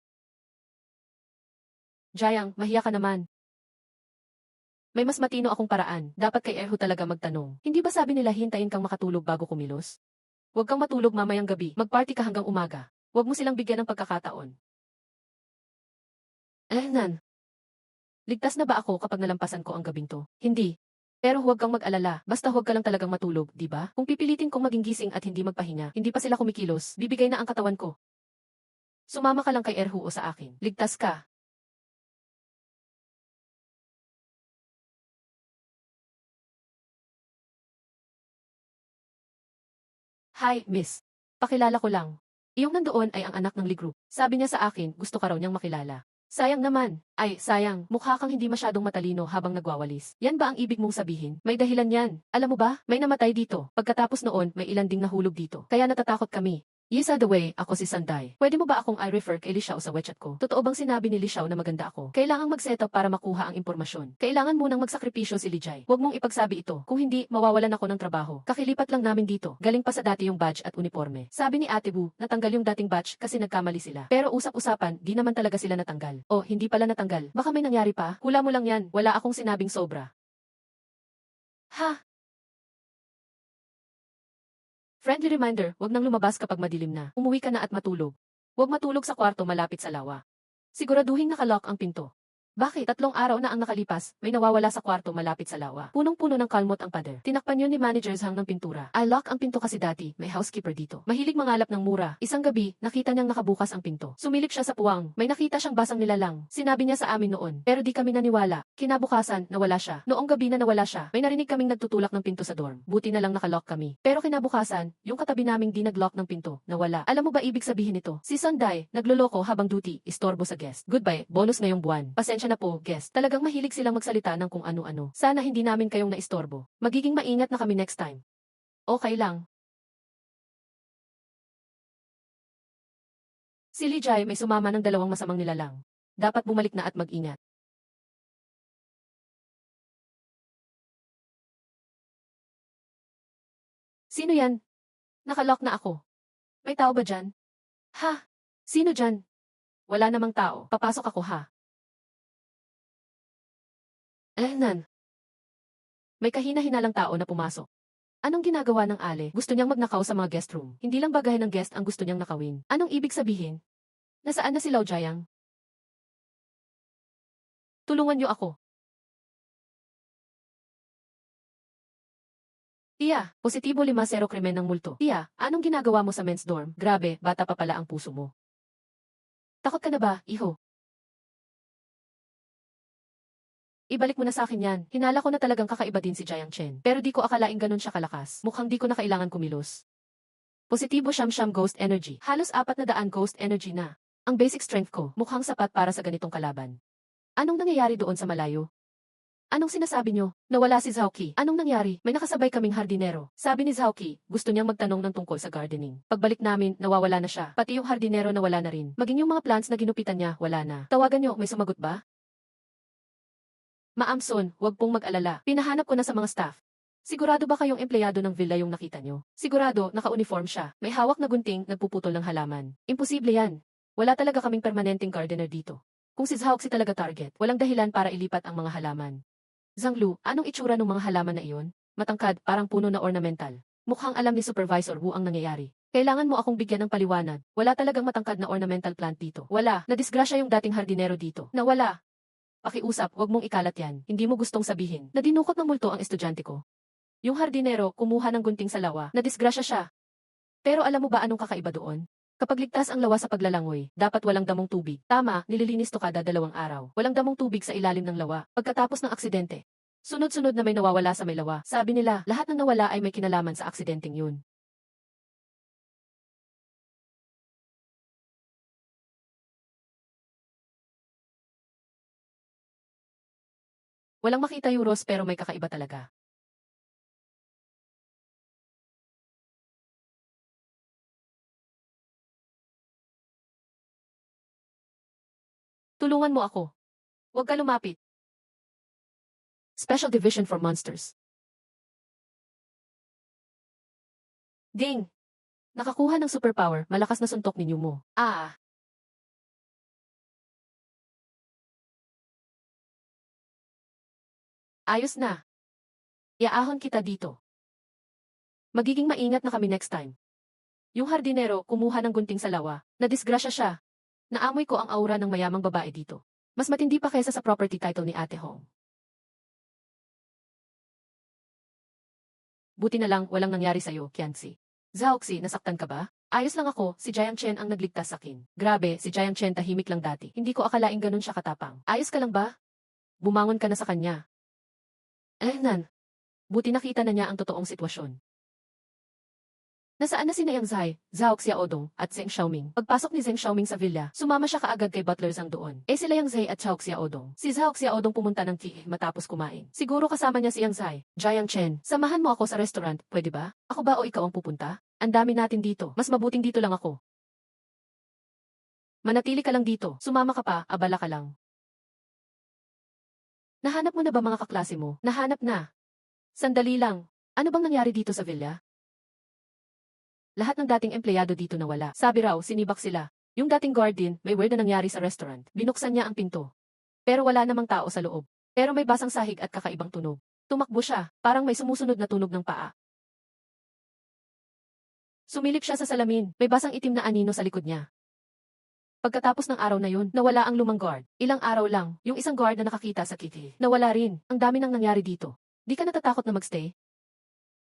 Jiang, mahiya ka naman. May mas matino akong paraan, dapat kay Erho talaga magtanong. Hindi ba sabi nila hintayin kang makatulog bago kumilos? Huwag kang matulog mamayang gabi, magparty ka hanggang umaga. Huwag mo silang bigyan ng pagkakataon. Nan. Ligtas na ba ako kapag nalampasan ko ang gabing to? Hindi. Pero huwag kang mag-alala, basta huwag ka lang talagang matulog, di ba? Kung pipilitin kong maging gising at hindi magpahinga, hindi pa sila kumikilos, bibigay na ang katawan ko. Sumama ka lang kay Erhuo sa akin. Ligtas ka. Hi, miss. Pakilala ko lang. Iyong nandoon ay ang anak ng Lee Group. Sabi niya sa akin, gusto ka raw niyang makilala. Sayang naman. Ay, sayang, mukha kang hindi masyadong matalino habang nagwawalis. Yan ba ang ibig mong sabihin? May dahilan yan. Alam mo ba, may namatay dito. Pagkatapos noon, may ilan ding nahulog dito. Kaya natatakot kami. Yes, the way, ako si Sanday. Pwede mo ba akong i-refer kay Li Xiao sa WeChat ko? Totoo bang sinabi ni Li Xiao na maganda ako? Kailangang mag-setup para makuha ang impormasyon. Kailangan munang magsakripisyo si Li Jai. Huwag mong ipagsabi ito. Kung hindi, mawawalan ako ng trabaho. Kakilipat lang namin dito. Galing pa sa dati yung badge at uniforme. Sabi ni Ate Bu, natanggal yung dating badge kasi nagkamali sila. Pero usap-usapan, di naman talaga sila natanggal. Oh, hindi pala natanggal. Baka may nangyari pa. Hula mo lang yan. Wala akong sinabing sobra. Ha? Friendly reminder, wag nang lumabas kapag madilim na. Umuwi ka na at matulog. Huwag matulog sa kwarto malapit sa lawa. Siguraduhin nakalock ang pinto. Bakit? 3 araw na ang nakalipas, may nawawala sa kwarto malapit sa lawa. Punong-puno ng kalmot ang pader. Tinakpan yun ni Manager's Hang ng pintura. I lock ang pinto kasi dati, may housekeeper dito. Mahilig mangalap ng mura. Isang gabi, nakita niyang nakabukas ang pinto. Sumilip siya sa puwang. May nakita siyang basang nilalang. Sinabi niya sa amin noon. Pero di kami naniwala. Kinabukasan, nawala siya. Noong gabi na nawala siya, may narinig kaming nagtutulak ng pinto sa dorm. Buti na lang nakalock kami. Pero kinabukasan, yung katabi naming di naglock ng pinto, nawala. Alam mo ba ibig sabihin nito? Si Sunday, nagloloko habang duty, istorbo sa guest. Goodbye, bonus ngayong buwan. Pasensya na po, guest. Talagang mahilig silang magsalita ng kung ano-ano. Sana hindi namin kayong naistorbo. Magiging maingat na kami next time. Okay lang. Si Lee Jai may sumama ng 2 masamang nilalang. Dapat bumalik na at mag-ingat. Sino yan? Nakalock na ako. May tao ba dyan? Ha? Sino dyan? Wala namang tao. Papasok ako ha. Nan. May kahina-hinalang tao na pumasok. Anong ginagawa ng Ale? Gusto niyang magnakaw sa mga guest room. Hindi lang bagahe ng guest ang gusto niyang nakawin. Anong ibig sabihin? Nasaan na si Lao Jiang? Tulungan niyo ako. Tia, positibo 5-0 krimen ng multo. Tia, anong ginagawa mo sa men's dorm? Grabe, bata pa pala ang puso mo. Takot ka na ba, iho? Ibalik mo na sa akin yan. Hinala ko na talagang kakaiba din si Jiang Chen. Pero di ko akalaing ganun siya kalakas. Mukhang di ko na kailangan kumilos. Positibo siyam-siyam ghost energy. Halos 400 ghost energy na. Ang basic strength ko, mukhang sapat para sa ganitong kalaban. Anong nangyayari doon sa malayo? Anong sinasabi niyo? Nawala si Zhaoqi. Anong nangyari? May nakasabay kaming hardinero. Sabi ni Zhaoqi, gusto niyang magtanong ng tungkol sa gardening. Pagbalik namin, nawawala na siya. Pati yung hardinero nawala na rin. Maging yung mga plants na ginupitan niya, wala na. Tawagan niyo, may sumagot ba? Ma'am Son, huwag pong mag-alala. Pinahanap ko na sa mga staff. Sigurado ba kayong empleyado ng villa yung nakita niyo? Sigurado, naka-uniform siya. May hawak na gunting, nagpuputol ng halaman. Imposible yan. Wala talaga kaming permanenteng gardener dito. Kung si Zhaoqi talaga target, walang dahilan para ilipat ang mga halaman. Zhanglu, anong itsura ng mga halaman na iyon? Matangkad, parang puno na ornamental. Mukhang alam ni Supervisor Wu ang nangyayari. Kailangan mo akong bigyan ng paliwanag. Wala talagang matangkad na ornamental plant dito. Wala. Nadisgrasya yung dating hardinero dito. Nawala. Pakiusap, wag mong ikalat yan. Hindi mo gustong sabihin na dinukot ng multo ang estudyante ko. Yung hardinero, kumuha ng gunting sa lawa. Nadisgrasya siya. Pero alam mo ba anong kakaiba doon? Kapag ligtas ang lawa sa paglalangoy, dapat walang damong tubig. Tama, nililinis to kada 2 araw. Walang damong tubig sa ilalim ng lawa. Pagkatapos ng aksidente, sunod-sunod na may nawawala sa may lawa. Sabi nila, lahat ng nawala ay may kinalaman sa aksidenteng yun. Walang makita euros pero may kakaiba talaga. Tulungan mo ako. Huwag ka lumapit. Special Division for Monsters. Ding! Nakakuha ng superpower, malakas na suntok ninyo mo. Ayos na. Iaahon kita dito. Magiging maingat na kami next time. Yung hardinero, kumuha ng gunting sa lawa. Nadisgrasya siya. Naamoy ko ang aura ng mayamang babae dito. Mas matindi pa kaysa sa property title ni Ate Hong. Buti na lang walang nangyari sa'yo, Qianxi. Zhaoxi, nasaktan ka ba? Ayos lang ako, si Jiang Chen ang nagligtas sakin. Grabe, si Jiang Chen tahimik lang dati. Hindi ko akalaing ganun siya katapang. Ayos ka lang ba? Bumangon ka na sa kanya. Nan. Buti nakita na niya ang totoong sitwasyon. Nasaan na sina Yang Zai, Zhao Xiaodong, at Zheng Xiaoming? Pagpasok ni Zheng Xiaoming sa villa, sumama siya kaagad kay Butler Zhang doon. Sila Yang Zai at Zhao Xiaodong. Si Zhao Xiaodong pumunta ng tea matapos kumain. Siguro kasama niya si Yang Zai. Jiang Chen, samahan mo ako sa restaurant, pwede ba? Ako ba o ikaw ang pupunta? Ang dami natin dito. Mas mabuting dito lang ako. Manatili ka lang dito. Sumama ka pa, abala ka lang. Nahanap mo na ba mga kaklase mo? Nahanap na. Sandali lang. Ano bang nangyari dito sa villa? Lahat ng dating empleyado dito nawala. Sabi raw, sinibak sila. Yung dating guardian, may weird na nangyari sa restaurant. Binuksan niya ang pinto. Pero wala namang tao sa loob. Pero may basang sahig at kakaibang tunog. Tumakbo siya, parang may sumusunod na tunog ng paa. Sumilip siya sa salamin, may basang itim na anino sa likod niya. Pagkatapos ng araw na yun, nawala ang lumang guard. Ilang araw lang, yung isang guard na nakakita sa kitty. Nawala rin, ang dami nang nangyari dito. Di ka natatakot na magstay?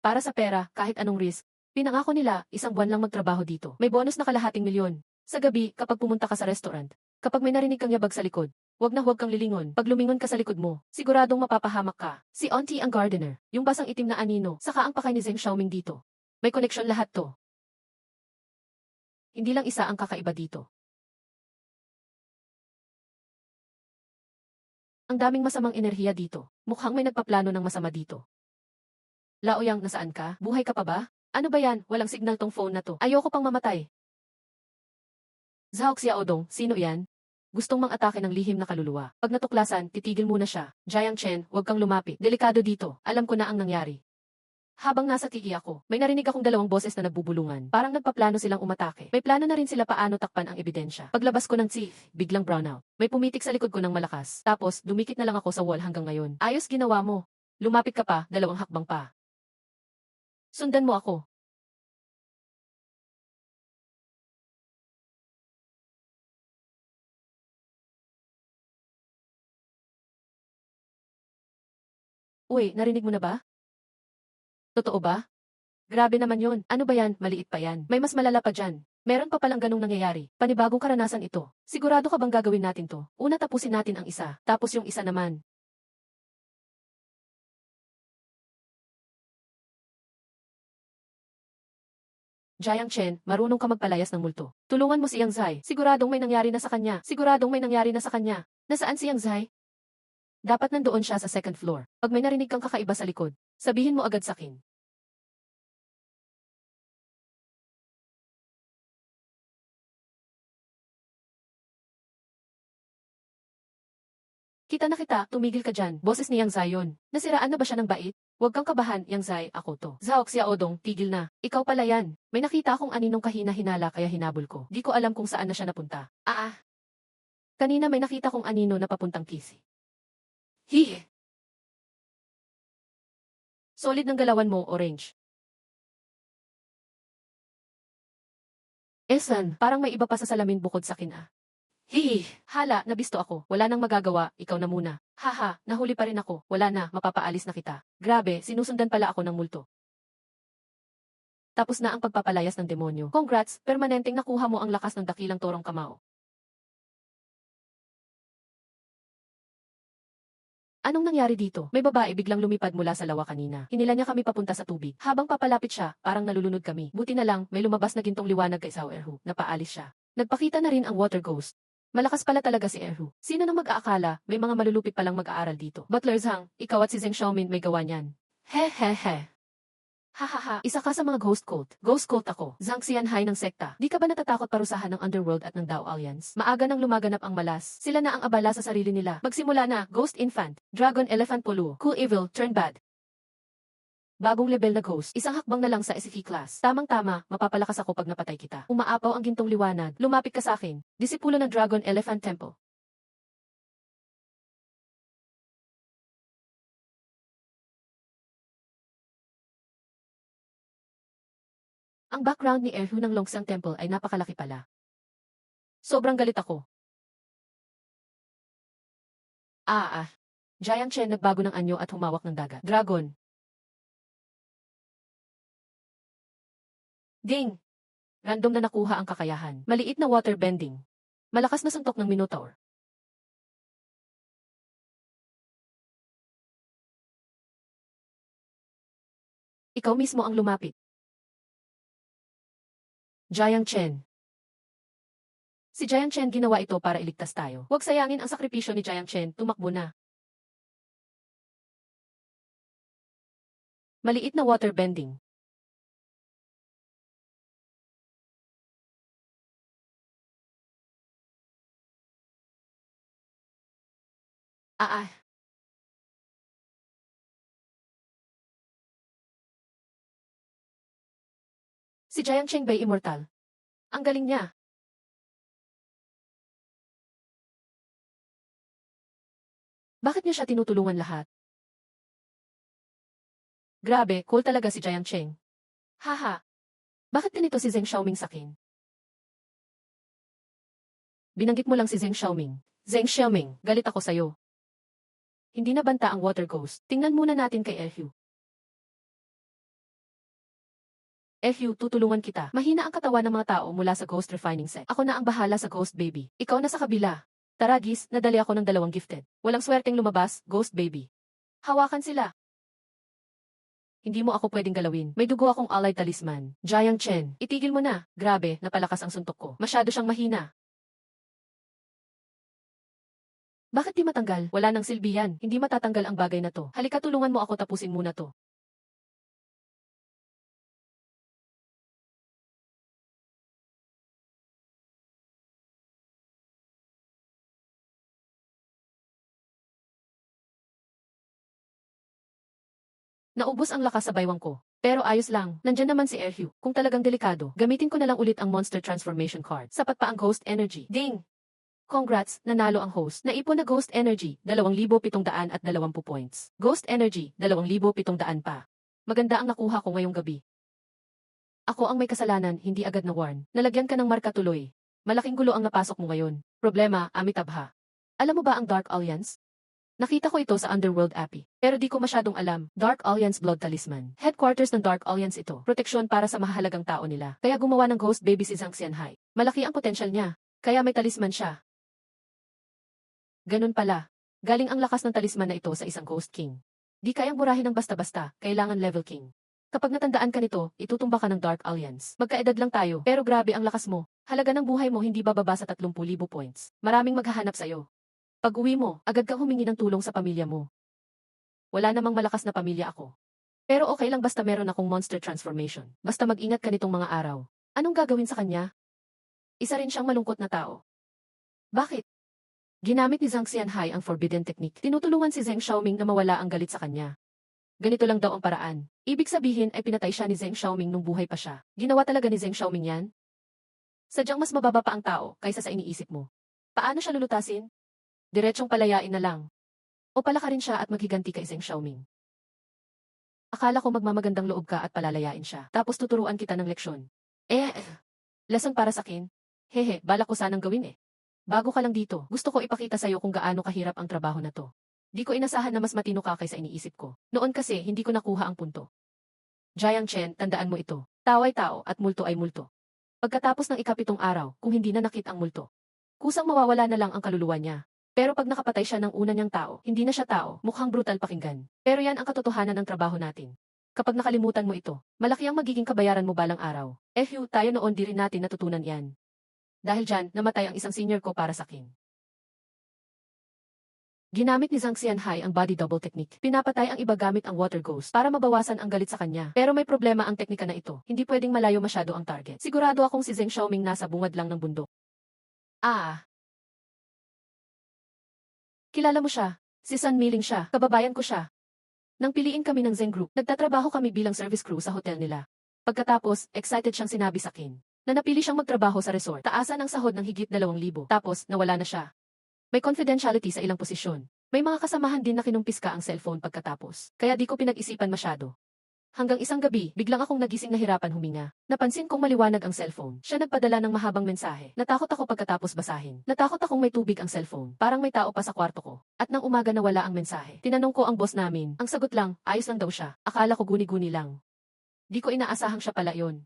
Para sa pera, kahit anong risk. Pinangako nila, 1 buwan lang magtrabaho dito. May bonus na kalahating milyon. Sa gabi, kapag pumunta ka sa restaurant, kapag may narinig kang yabag sa likod, huwag kang lilingon. Pag lumingon ka sa likod mo, siguradong mapapahamak ka. Si Auntie ang gardener, yung basang itim na anino, saka ang pakay ni Zheng Xiaoming dito. May koneksyon lahat to. Hindi lang isa ang kakaiba dito. Ang daming masamang enerhiya dito. Mukhang may nagpaplano ng masama dito. Laoyang, nasaan ka? Buhay ka pa ba? Ano ba yan? Walang signal tong phone na to. Ayoko pang mamatay. Zhao Xiaodong, sino yan? Gustong mang-atake ng lihim na kaluluwa. Pag natuklasan, titigil muna siya. Jiang Chen, huwag kang lumapit. Delikado dito. Alam ko na ang nangyari. Habang nasa tiki ako, may narinig akong 2 boses na nagbubulungan. Parang nagpaplano silang umatake. May plano na rin sila paano takpan ang ebidensya. Paglabas ko ng teeth, biglang brownout. May pumitik sa likod ko ng malakas. Tapos, dumikit na lang ako sa wall hanggang ngayon. Ayos ginawa mo. Lumapit ka pa, 2 hakbang pa. Sundan mo ako. Uy, narinig mo na ba? Totoo ba? Grabe naman yun. Ano ba yan? Maliit pa yan. May mas malala pa dyan. Meron pa palang ganung nangyayari. Panibagong karanasan ito. Sigurado ka bang gagawin natin to? Una tapusin natin ang isa. Tapos yung isa naman. Jiang Chen, marunong ka magpalayas ng multo. Tulungan mo si Yang Zai. Siguradong may nangyari na sa kanya. Siguradong may nangyari na sa kanya. Nasaan si Yang Zai? Dapat nandoon siya sa 2nd floor. Pag may narinig kang kakaiba sa likod, sabihin mo agad sa akin. Kita na kita, tumigil ka dyan. Boses ni Yang Zai yun. Nasiraan na ba siya ng bait? Huwag kang kabahan, Yang Zai, ako to. Zhao Xiaodong, tigil na. Ikaw pala yan. May nakita akong aninong kahina-hinala kaya hinabol ko. Di ko alam kung saan na siya napunta. Kanina may nakita kong anino na papuntang kisi. Hihi. Solid ng galawan mo, Orange. Esan, parang may iba pa sa salamin bukod sa akin ah. Hihi, hala, nabisto ako. Wala nang magagawa, ikaw na muna. Haha, nahuli pa rin ako. Wala na, mapapaalis na kita. Grabe, sinusundan pala ako ng multo. Tapos na ang pagpapalayas ng demonyo. Congrats, permanenteng nakuha mo ang lakas ng dakilang torong kamao. Anong nangyari dito? May babae biglang lumipad mula sa lawa kanina. Hinila niya kami papunta sa tubig. Habang papalapit siya, parang nalulunod kami. Buti na lang, may lumabas na gintong liwanag kay Sao Erhu. Napaalis siya. Nagpakita na rin ang water ghost. Malakas pala talaga si Erhu. Sino nang mag-aakala, may mga malulupit palang mag-aaral dito. Butler Zhang, ikaw at si Zheng Xiaomin may gawa niyan. He. Hahaha, isa ka sa mga ghost cult. Ghost cult ako. Zhang Xianhai ng sekta. Di ka ba natatakot parusahan ng Underworld at ng Dao Alliance? Maaga nang lumaganap ang malas. Sila na ang abala sa sarili nila. Magsimula na, Ghost Infant, Dragon Elephant Pulu, Cool Evil, Turn Bad. Bagong level na ghost. Isang hakbang na lang sa SFE class. Tamang-tama, mapapalakas ako pag napatay kita. Umaapaw ang gintong liwanag. Lumapit ka sa akin. Disipulo ng Dragon Elephant Temple. Ang background ni Erhu ng Longsang Temple ay napakalaki pala. Sobrang galit ako. Ah. Jiang Chen nagbago ng anyo at humawak ng dagat. Dragon. Ding! Random na nakuha ang kakayahan. Maliit na water bending. Malakas na suntok ng Minotaur. Ikaw mismo ang lumapit. Jiang Chen. Si Jiang Chen ginawa ito para iligtas tayo. Huwag sayangin ang sakripisyo ni Jiang Chen, tumakbo na. Maliit na water bending. Ah. Si Jiang Chen Bei immortal. Ang galing niya. Bakit niya siya tinutulungan lahat? Grabe, cool talaga si Jiang Chen. Haha. Bakit ganito si Zheng Xiaoming sakin? Binanggit mo lang si Zheng Xiaoming. Zheng Xiaoming, galit ako sa'yo. Hindi na banta ang water ghost. Tingnan muna natin kay Ehyu. Ehyu, tutulungan kita. Mahina ang katawan ng mga tao mula sa Ghost Refining Set. Ako na ang bahala sa Ghost Baby. Ikaw na sa kabila. Tara Gis, nadali ako ng 2 gifted. Walang swerteng lumabas, Ghost Baby. Hawakan sila. Hindi mo ako pwedeng galawin. May dugo akong allied talisman. Jiang Chen, itigil mo na. Grabe, napalakas ang suntok ko. Masyado siyang mahina. Bakit di matanggal? Wala nang silbi yan. Hindi matatanggal ang bagay na to. Halika tulungan mo ako tapusin muna to. Naubos ang lakas sa baywang ko. Pero ayos lang, nandyan naman si Erhyu. Kung talagang delikado, gamitin ko na lang ulit ang Monster Transformation card. Sapat pa ang Ghost Energy. Ding! Congrats, nanalo ang host. Naipon na Ghost Energy, 2,720 points. Ghost Energy, 2,700 pa. Maganda ang nakuha ko ngayong gabi. Ako ang may kasalanan, hindi agad na warn. Nalagyan ka ng marka tuloy. Malaking gulo ang napasok mo ngayon. Problema, Amitabha. Alam mo ba ang Dark Alliance? Nakita ko ito sa Underworld API. Pero di ko masyadong alam. Dark Alliance Blood Talisman. Headquarters ng Dark Alliance ito. Proteksyon para sa mahalagang tao nila. Kaya gumawa ng Ghost Baby si Zhang Xianhai. Malaki ang potensyal niya. Kaya may talisman siya. Ganun pala. Galing ang lakas ng talisman na ito sa isang Ghost King. Di kayang burahin ng basta-basta. Kailangan level king. Kapag natandaan ka nito, itutumba ka ng Dark Alliance. Magkaedad lang tayo. Pero grabe ang lakas mo. Halaga ng buhay mo hindi bababa sa 30,000 points. Maraming maghahanap sa'yo. Pag-uwi mo, agad kang humingi ng tulong sa pamilya mo. Wala namang malakas na pamilya ako. Pero okay lang basta meron akong monster transformation. Basta mag-ingat ka nitong mga araw. Anong gagawin sa kanya? Isa rin siyang malungkot na tao. Bakit? Ginamit ni Zhang Xianhai ang forbidden technique. Tinutulungan si Zheng Xiaoming na mawala ang galit sa kanya. Ganito lang daw ang paraan. Ibig sabihin ay pinatay siya ni Zheng Xiaoming nung buhay pa siya. Ginawa talaga ni Zheng Xiaoming yan? Sadyang mas mababa pa ang tao kaysa sa iniisip mo. Paano siya lulutasin? Diretsong palayain na lang. O palakarin siya at maghiganti kay Zheng Xiaoming. Akala ko magmamagandang loob ka at palalayain siya. Tapos tuturuan kita ng leksyon. Lesson para sa akin? Hehe, balak ko sanang gawin eh. Bago ka lang dito, gusto ko ipakita sa'yo kung gaano kahirap ang trabaho na to. Di ko inasahan na mas matino ka kaysa iniisip ko. Noon kasi, hindi ko nakuha ang punto. Jiang Chen, tandaan mo ito. Tao ay tao at multo ay multo. Pagkatapos ng 7 araw, kung hindi na nakit ang multo, kusang mawawala na lang ang kaluluwa niya. Pero pag nakapatay siya ng una niyang tao, hindi na siya tao, mukhang brutal pakinggan. Pero yan ang katotohanan ng trabaho natin. Kapag nakalimutan mo ito, malaki ang magiging kabayaran mo balang araw. Ehyu, tayo noon di rin natin natutunan yan. Dahil dyan, namatay ang isang senior ko para sa akin. Ginamit ni Zhang Xianhai ang body double technique. Pinapatay ang iba gamit ang water ghost para mabawasan ang galit sa kanya. Pero may problema ang teknika na ito. Hindi pwedeng malayo masyado ang target. Sigurado akong si Zheng Xiaoming nasa bungad lang ng bundok. Kilala mo siya. Si Sun Miling siya. Kababayan ko siya. Nang piliin kami ng Zeng Group, nagtatrabaho kami bilang service crew sa hotel nila. Pagkatapos, excited siyang sinabi sa akin na napili siyang magtrabaho sa resort. Taasan ang sahod ng higit 2,000. Tapos, nawala na siya. May confidentiality sa ilang posisyon. May mga kasamahan din na kinumpis ka ang cellphone pagkatapos. Kaya di ko pinag-isipan masyado. Hanggang isang gabi, biglang akong nagising na hirapan huminga. Napansin kong maliwanag ang cellphone. Siya nagpadala ng mahabang mensahe. Natakot ako pagkatapos basahin. Natakot akong may tubig ang cellphone. Parang may tao pa sa kwarto ko. At nang umaga nawala ang mensahe. Tinanong ko ang boss namin. Ang sagot lang, ayos lang daw siya. Akala ko guni-guni lang. Di ko inaasahang siya pala yon.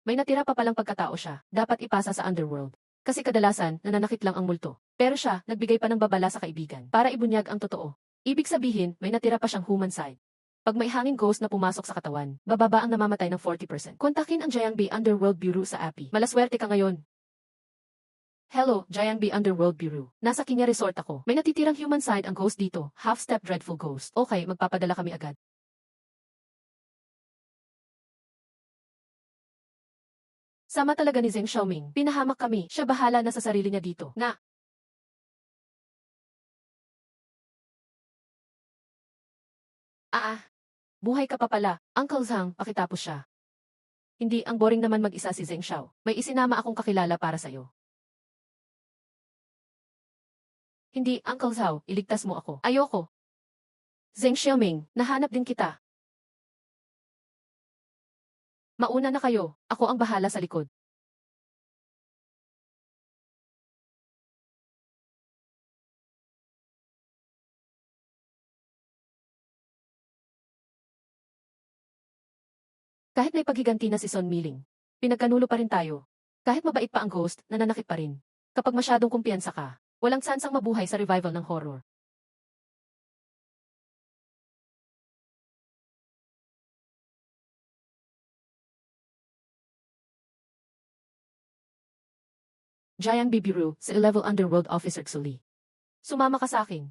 May natira pa palang pagkatao siya, dapat ipasa sa underworld. Kasi kadalasan, nananakit lang ang multo. Pero siya, nagbigay pa ng babala sa kaibigan, para ibunyag ang totoo. Ibig sabihin, may natira pa siyang human side. Pag may hangin ghost na pumasok sa katawan, bababa ang namamatay ng 40%. Kontakin ang Jiangbi Underworld Bureau sa API. Malaswerte ka ngayon. Hello, Jiangbi Underworld Bureau. Nasa Kinya Resort ako. May natitirang human side ang ghost dito, half-step dreadful ghost. Okay, magpapadala kami agad. Sama talaga ni Zheng Xiaoming. Pinahamak kami. Siya bahala na sa sarili niya dito. Na. Ah. Buhay ka pa pala. Uncle Zhang, pakitapos siya. Hindi, ang boring naman mag-isa si Zheng Xiao. May isinama akong kakilala para sa'yo. Hindi, Uncle Zhao, iligtas mo ako. Ayoko. Zheng Xiaoming, nahanap din kita. Mauna na kayo. Ako ang bahala sa likod. Kahit may paghiganti na si Son Miling, pinagkanulo pa rin tayo. Kahit mabait pa ang ghost, nananakit pa rin. Kapag masyadong kumpiyansa ka, walang sansang mabuhay sa revival ng horror. Jiang Bibiru, sa level Underworld Officer Xuli. Sumama ka sa akin.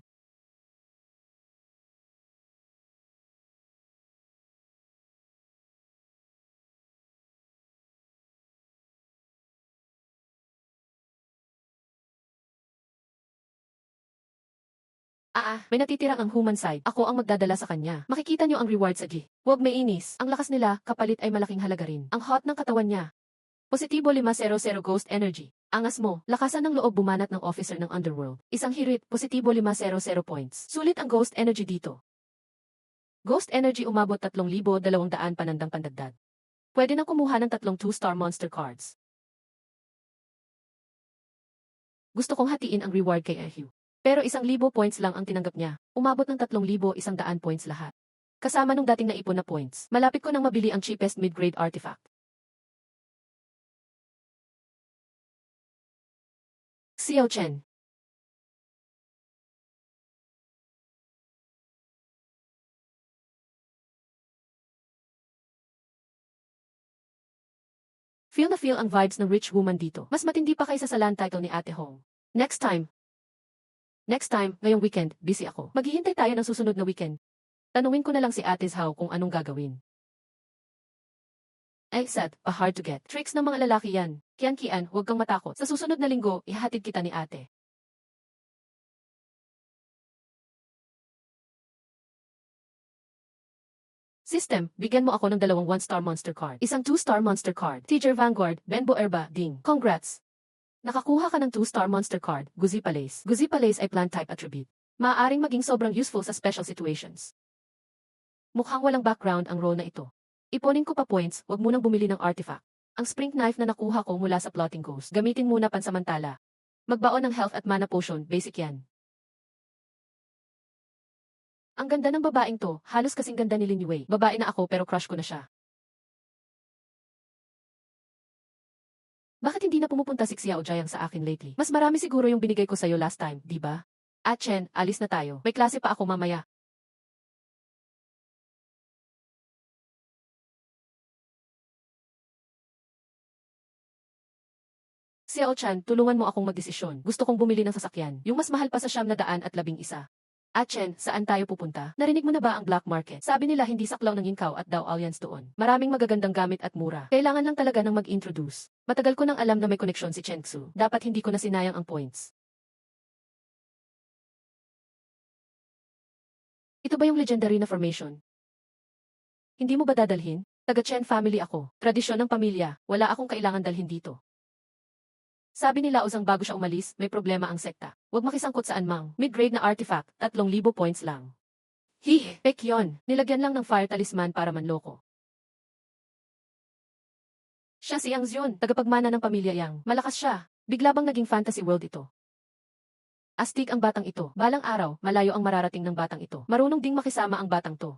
May natitirang ang human side. Ako ang magdadala sa kanya. Makikita niyo ang reward sa G. Huwag may inis. Ang lakas nila, kapalit ay malaking halaga rin. Ang hot ng katawan niya. Positibo 500 Ghost Energy. Angas mo, lakasan ng loob bumanat ng officer ng Underworld. Isang hirit, positibo 500 points. Sulit ang Ghost Energy dito. Ghost Energy umabot 3,200 panandang pandagdag. Pwede nang kumuha ng tatlong 2-star monster cards. Gusto kong hatiin ang reward kay Ehyu. Pero 1,000 points lang ang tinanggap niya. Umabot ng 3,100 points lahat. Kasama nung dating naipon na points. Malapit ko nang mabili ang cheapest mid-grade artifact. Xiao Chen. Feel na feel ang vibes ng rich woman dito. Mas matindi pa kaysa sa land title ni Ate Hong. Next time, ngayong weekend, busy ako. Maghihintay tayo ng susunod na weekend. Tanungin ko na lang si Ate Zhao kung anong gagawin. Ay, sad, hard to get. Tricks ng mga lalaki yan. Kian, huwag kang matakot. Sa susunod na linggo, ihahatid kita ni Ate. System, bigyan mo ako ng dalawang 1-star monster card. Isang 2-star monster card. Teacher Vanguard, Benbo Erba, Ding. Congrats! Nakakuha ka ng 2-star monster card, Guzi Palace. Guzi Palace ay plant type attribute. Maaaring maging sobrang useful sa special situations. Mukhang walang background ang role na ito. Iponin ko pa points, wag munang bumili ng artifact. Ang spring knife na nakuha ko mula sa plotting ghost, gamitin muna pansamantala. Magbaon ng health at mana potion, basic yan. Ang ganda ng babaeng to, halos kasing ganda ni Lin Yue. Babae na ako pero crush ko na siya. Bakit hindi na pumupunta si Xiao Jiang sa akin lately? Mas marami siguro yung binigay ko sa'yo last time, di ba? Chen, alis na tayo. May klase pa ako mamaya. Xiao Chan, tulungan mo akong magdesisyon. Gusto kong bumili ng sasakyan. Yung mas mahal pa sa 911. Chen, saan tayo pupunta? Narinig mo na ba ang black market? Sabi nila hindi saklaw ng Yingkao at Dow Alliance doon. Maraming magagandang gamit at mura. Kailangan lang talaga ng mag-introduce. Matagal ko nang alam na may koneksyon si Chen Xu. Dapat hindi ko na sinayang ang points. Ito ba yung legendary na formation? Hindi mo ba dadalhin? Taga Chen family ako. Tradisyon ng pamilya. Wala akong kailangan dalhin dito. Sabi nila usang bago siya umalis, may problema ang sekta. Huwag makisangkot saan mang. Mid-grade na artifact, 3,000 points lang. Pek yun. Nilagyan lang ng fire talisman para manloko. Siya si Yang Xion, tagapagmana ng pamilya Yang. Malakas siya. Bigla bang naging fantasy world ito? Astig ang batang ito. Balang araw, malayo ang mararating ng batang ito. Marunong ding makisama ang batang to.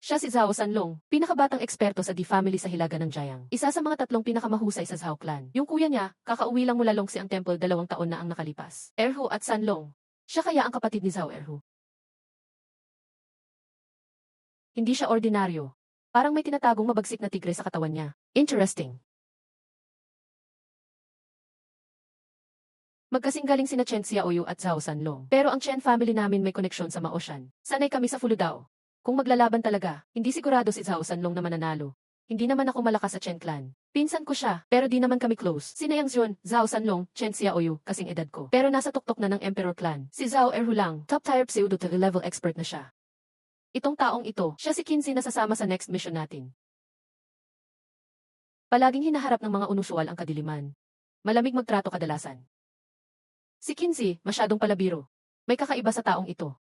Siya si Zhao Sanlong, pinakabatang eksperto sa Di family sa Hilaga ng Jiang. Isa sa mga tatlong pinakamahusay sa Zhao clan. Yung kuya niya, kakauwi lang mula Longxi ang temple 2 taon na ang nakalipas. Erhu at Sanlong. Siya kaya ang kapatid ni Zhao Erhu. Hindi siya ordinaryo. Parang may tinatagong mabagsik na tigre sa katawan niya. Interesting. Magkasing galing sina Chen Xiaoyu at Zhao Sanlong. Pero ang Chen family namin may koneksyon sa Maoshan. Sanay kami sa Fuludao. Kung maglalaban talaga, hindi sigurado si Zhao Sanlong na mananalo. Hindi naman ako malakas sa Chen clan. Pinsan ko siya, pero di naman kami close. Sina Yang Zhun, Zhao Sanlong, Chen Xiaoyu, kasing edad ko. Pero nasa tuktok na ng Emperor clan. Si Zhao Erhu lang, top tier pseudo-level expert na siya. Itong taong ito, siya si Qinzi na sasama sa next mission natin. Palaging hinaharap ng mga unusual ang kadiliman. Malamig magtrato kadalasan. Si Qinzi, masyadong palabiro. May kakaiba sa taong ito.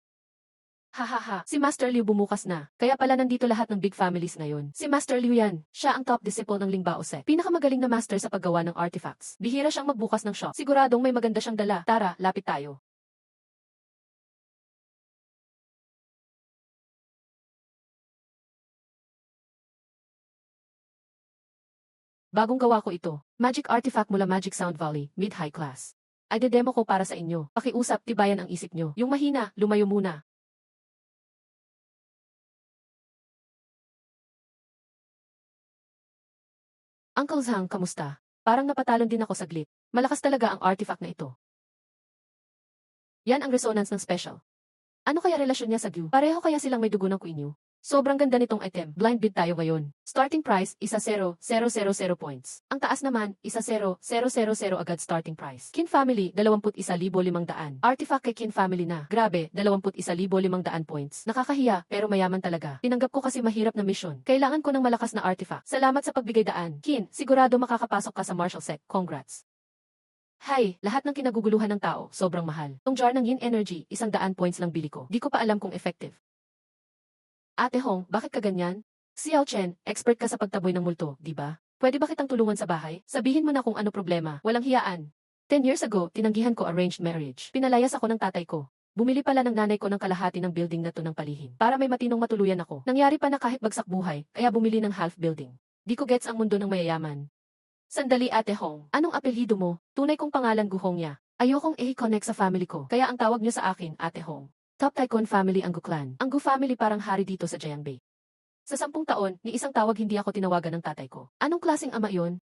Hahaha, si Master Liu bumukas na, kaya pala nandito lahat ng big families ngayon. Si Master Liu yan, siya ang top disciple ng Ling Bao sect. Pinakamagaling na master sa paggawa ng artifacts. Bihira siyang magbukas ng shop. Siguradong may maganda siyang dala. Tara, lapit tayo. Bagong gawa ko ito. Magic artifact mula Magic Sound Valley, mid-high class. Ay demo ko para sa inyo. Pakiusap, tibayan ang isip nyo. Yung mahina, lumayo muna. Uncle Zhang, kamusta? Parang napatalon din ako saglit. Malakas talaga ang artifact na ito. Yan ang resonance ng special. Ano kaya relasyon niya sa Gu? Pareho kaya silang may dugo ng Queen Yu? Sobrang ganda nitong item. Blind bid tayo ngayon. Starting price, 1,0,000 points. Ang taas naman, 1,0,000 agad starting price. Qin family, 21,500. Artifact kay Qin family na. Grabe, 21,500 points. Nakakahiya, pero mayaman talaga. Tinanggap ko kasi mahirap na mission. Kailangan ko ng malakas na artifact. Salamat sa pagbigay daan. Qin, sigurado makakapasok ka sa martial sect. Congrats. Hay, lahat ng kinaguguluhan ng tao, sobrang mahal. Tong jar ng yin energy, 100 points lang bili ko. Di ko pa alam kung effective. Ate Hong, bakit ka ganyan? Xiao Chen, expert ka sa pagtaboy ng multo, di ba? Pwede ba kitang tulungan sa bahay? Sabihin mo na kung ano problema. Walang hiyaan. 10 years ago, tinanggihan ko arranged marriage. Pinalayas ako ng tatay ko. Bumili pala ng nanay ko ng kalahati ng building na to ng palihim. Para may matinong matuluyan ako. Nangyari pa na kahit bagsak buhay, kaya bumili ng half building. Di ko gets ang mundo ng mayayaman. Sandali Ate Hong, anong apelyido mo? Tunay kong pangalan Gu Hongya. Ayokong i-connect sa family ko, kaya ang tawag niyo sa akin, Ate Hong. Top Tycoon family ang Gu clan. Ang Gu family parang hari dito sa Jiangbei. Sa 10 taon, ni isang tawag hindi ako tinawagan ng tatay ko. Anong klaseng ama yon?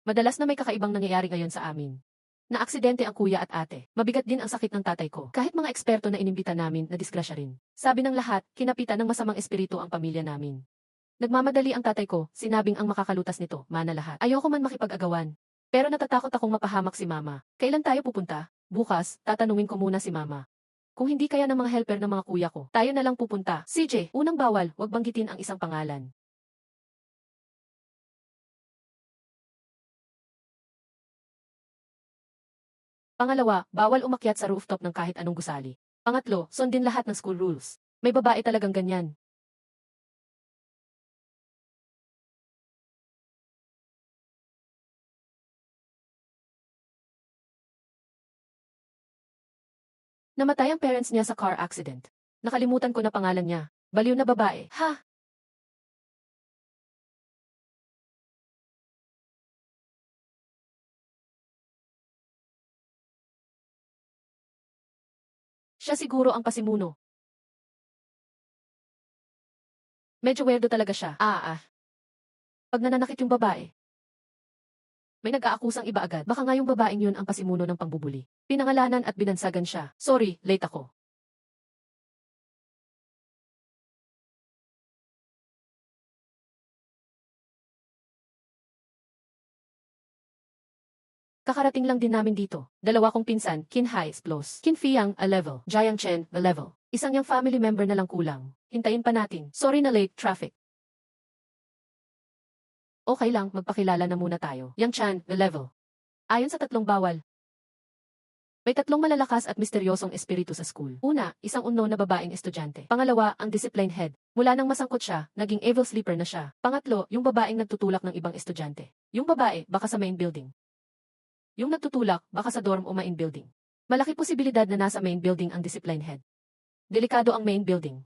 Madalas na may kakaibang nangyayari ngayon sa amin. Na-aksidente ang kuya at ate. Mabigat din ang sakit ng tatay ko. Kahit mga eksperto na inimbita namin, nadisgrasya rin. Sabi ng lahat, kinapitan ng masamang espiritu ang pamilya namin. Nagmamadali ang tatay ko, sinabing ang makakalutas nito, mana lahat. Ayoko man makipag-agawan. Pero natatakot akong mapahamak si mama. Kailan tayo pupunta? Bukas, tatanungin ko muna si mama. Kung hindi kaya ng mga helper ng mga kuya ko, tayo na lang pupunta. CJ, unang bawal, wag banggitin ang isang pangalan. Pangalawa, bawal umakyat sa rooftop ng kahit anong gusali. Pangatlo, sundin lahat ng school rules. May babae talagang ganyan. Namatay ang parents niya sa car accident. Nakalimutan ko na pangalan niya. Baliw na babae. Ha? Siya siguro ang pasimuno. Medyo weirdo talaga siya. Pag nananakit yung babae, may nag-aakusang iba agad. Baka nga yung babaeng yun ang pasimuno ng pangbubuli. Pinangalanan at binansagan siya. Sorry, late ako. Kakarating lang din namin dito. Dalawa kong pinsan, Qin Hai, plus. Qin Fiyang, a level. Jiang Chen, a level. Isang yang family member na lang kulang. Hintayin pa natin. Sorry na late, traffic. Okay lang, magpakilala na muna tayo. Yang Chan, the level. Ayon sa tatlong bawal, may tatlong malalakas at misteryosong espiritu sa school. Una, isang unknown na babaeng estudyante. Pangalawa, ang discipline head. Mula nang masangkot siya, naging evil sleeper na siya. Pangatlo, yung babaeng nagtutulak ng ibang estudyante. Yung babae, baka sa main building. Yung nagtutulak, baka sa dorm o main building. Malaki posibilidad na nasa main building ang discipline head. Delikado ang main building.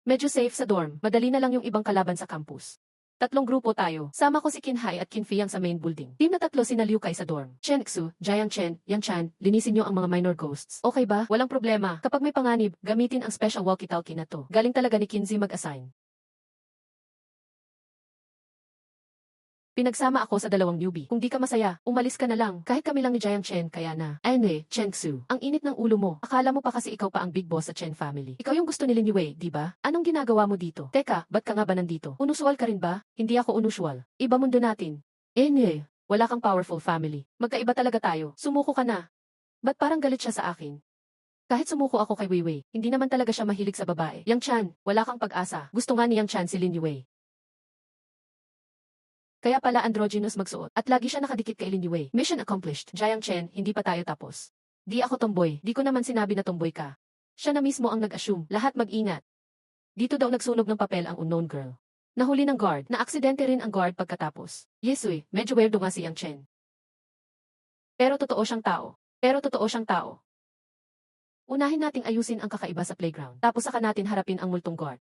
Medyo safe sa dorm, madali na lang yung ibang kalaban sa campus. Tatlong grupo tayo. Sama ko si Kinhai at Kinfiyang sa main building. Team na tatlo sina Liu Kai sa dorm. Chen Xu, Jiang Chen, Yang Chan, linisin nyo ang mga minor ghosts. Okay ba? Walang problema. Kapag may panganib, gamitin ang special walkie-talkie na to. Galing talaga ni Kinzi mag-assign. Pinagsama ako sa dalawang newbie. Kung di ka masaya, umalis ka na lang. Kahit kami lang ni Jiang Chen, kaya na. Anyway, Chen Xu, ang init ng ulo mo. Akala mo pa kasi ikaw pa ang big boss sa Chen family. Ikaw yung gusto ni Lin Yue, di ba? Anong ginagawa mo dito? Teka, ba't ka nga ba nandito? Unusual ka rin ba? Hindi ako unusual. Iba mundo natin. Anyway, wala kang powerful family. Magkaiba talaga tayo. Sumuko ka na. Ba't parang galit siya sa akin? Kahit sumuko ako kay Wei Wei, hindi naman talaga siya mahilig sa babae. Yang Chan, wala kang pag-asa. Gusto nga ni Yang Chan si Lin Yue. Kaya pala androgynous magsuot. At lagi siya nakadikit kay Lin Yue. Mission accomplished. Jiang Chen, hindi pa tayo tapos. Di ako tomboy. Di ko naman sinabi na tomboy ka. Siya na mismo ang nag-assume. Lahat mag-ingat. Dito daw nagsunog ng papel ang unknown girl. Nahuli ng guard. Na-aksidente rin ang guard pagkatapos. Yes medyo weirdo nga si Yang Chen. Pero totoo siyang tao. Unahin nating ayusin ang kakaiba sa playground. Tapos saka natin harapin ang multong guard.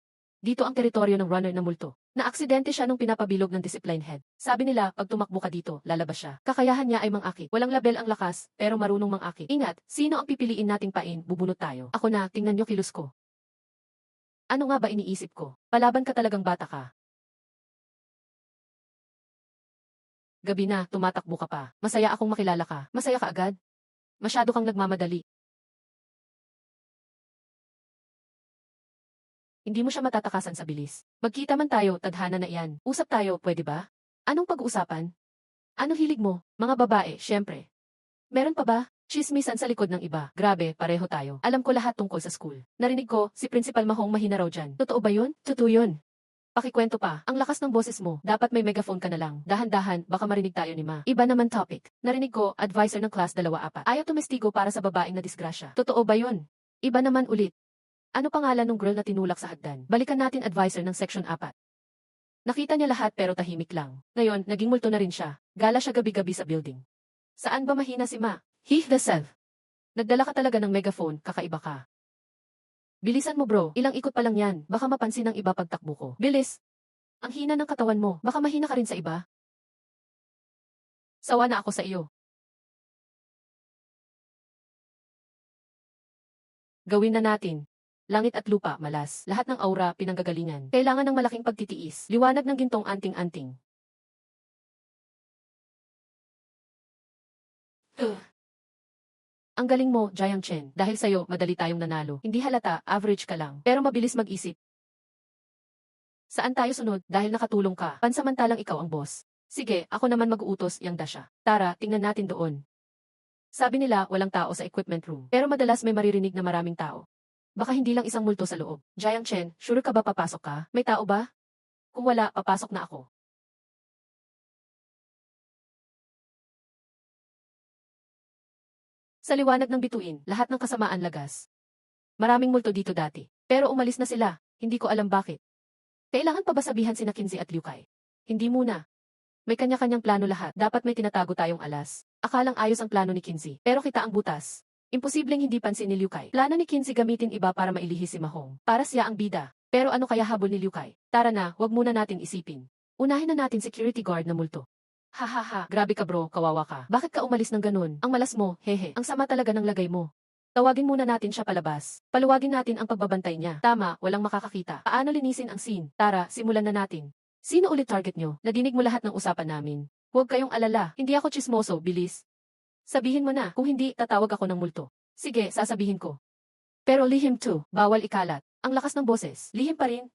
Dito ang teritoryo ng runner na multo. Na-aksidente siya nung pinapabilog ng discipline head. Sabi nila, pag tumakbo ka dito, lalabas siya. Kakayahan niya ay mangakit. Walang label ang lakas, pero marunong mangakit. Ingat, sino ang pipiliin nating pain, bubunot tayo. Ako na, tingnan niyo kilos ko. Ano nga ba iniisip ko? Palaban ka talagang bata ka. Gabi na, tumatakbo ka pa. Masaya akong makilala ka. Masaya ka agad? Masyado kang nagmamadali. Hindi mo siya matatakasan sa bilis. Magkita man tayo, tadhana na iyan. Usap tayo, pwede ba? Anong pag-uusapan? Ano hilig mo? Mga babae, syempre. Meron pa ba? Chismisan sa likod ng iba. Grabe, pareho tayo. Alam ko lahat tungkol sa school. Narinig ko, si Principal Mahong mahina raw dyan. Totoo ba yun? Totoo yun. Pakikwento pa, ang lakas ng boses mo, dapat may megaphone ka na lang. Dahan-dahan, baka marinig tayo ni Ma. Iba naman topic. Narinig ko, advisor ng class 2-4. Ayaw tumestigo para sa babaeng na disgrasya. Totoo ba yun? Iba naman ulit. Ano pangalan ng girl na tinulak sa hagdan? Balikan natin advisor ng section 4. Nakita niya lahat pero tahimik lang. Ngayon, naging multo na rin siya. Gala siya gabi-gabi sa building. Saan ba mahina si Ma? He the self. Nagdala ka talaga ng megaphone, kakaiba ka. Bilisan mo bro, ilang ikot pa lang yan, baka mapansin ng iba pagtakbo ko. Bilis! Ang hina ng katawan mo, baka mahina ka rin sa iba. Sawa na ako sa iyo. Gawin na natin. Langit at lupa, malas. Lahat ng aura, pinanggagalingan. Kailangan ng malaking pagtitiis. Liwanag ng gintong anting-anting. Ang galing mo, Jiang Chen. Dahil sa'yo, madali tayong nanalo. Hindi halata, average ka lang. Pero mabilis mag-isip. Saan tayo sunod? Dahil nakatulong ka. Pansamantalang ikaw ang boss. Sige, ako naman mag-uutos, Yang Dasha. Tara, tingnan natin doon. Sabi nila, walang tao sa equipment room. Pero madalas may maririnig na maraming tao. Baka hindi lang isang multo sa loob. Jiang Chen, sure ka ba papasok ka? May tao ba? Kung wala, papasok na ako. Sa liwanag ng bituin, lahat ng kasamaan lagas. Maraming multo dito dati. Pero umalis na sila. Hindi ko alam bakit. Kailangan pa ba sabihan sina Kinzi at Liu Kai? Hindi muna. May kanya-kanyang plano lahat. Dapat may tinatago tayong alas. Akalang ayos ang plano ni Kinzi. Pero kita ang butas. Imposibleng hindi pansin ni Liu Kai. Plano ni Kinzi gamitin iba para mailihis si Mahong. Para siya ang bida. Pero ano kaya habol ni Liu Kai? Tara na, wag muna natin isipin. Unahin na natin security guard na multo. Hahaha, grabe ka bro, kawawa ka. Bakit ka umalis ng ganun? Ang malas mo, hehe. Ang sama talaga ng lagay mo. Tawagin muna natin siya palabas. Paluwagin natin ang pagbabantay niya. Tama, walang makakakita. Paano linisin ang scene? Tara, simulan na natin. Sino ulit target nyo? Nadinig mo lahat ng usapan namin. Huwag kayong alala. Hindi ako chismoso, bilis. Sabihin mo na, kung hindi, tatawag ako ng multo. Sige, sasabihin ko. Pero lihim to, bawal ikalat. Ang lakas ng boses, lihim pa rin.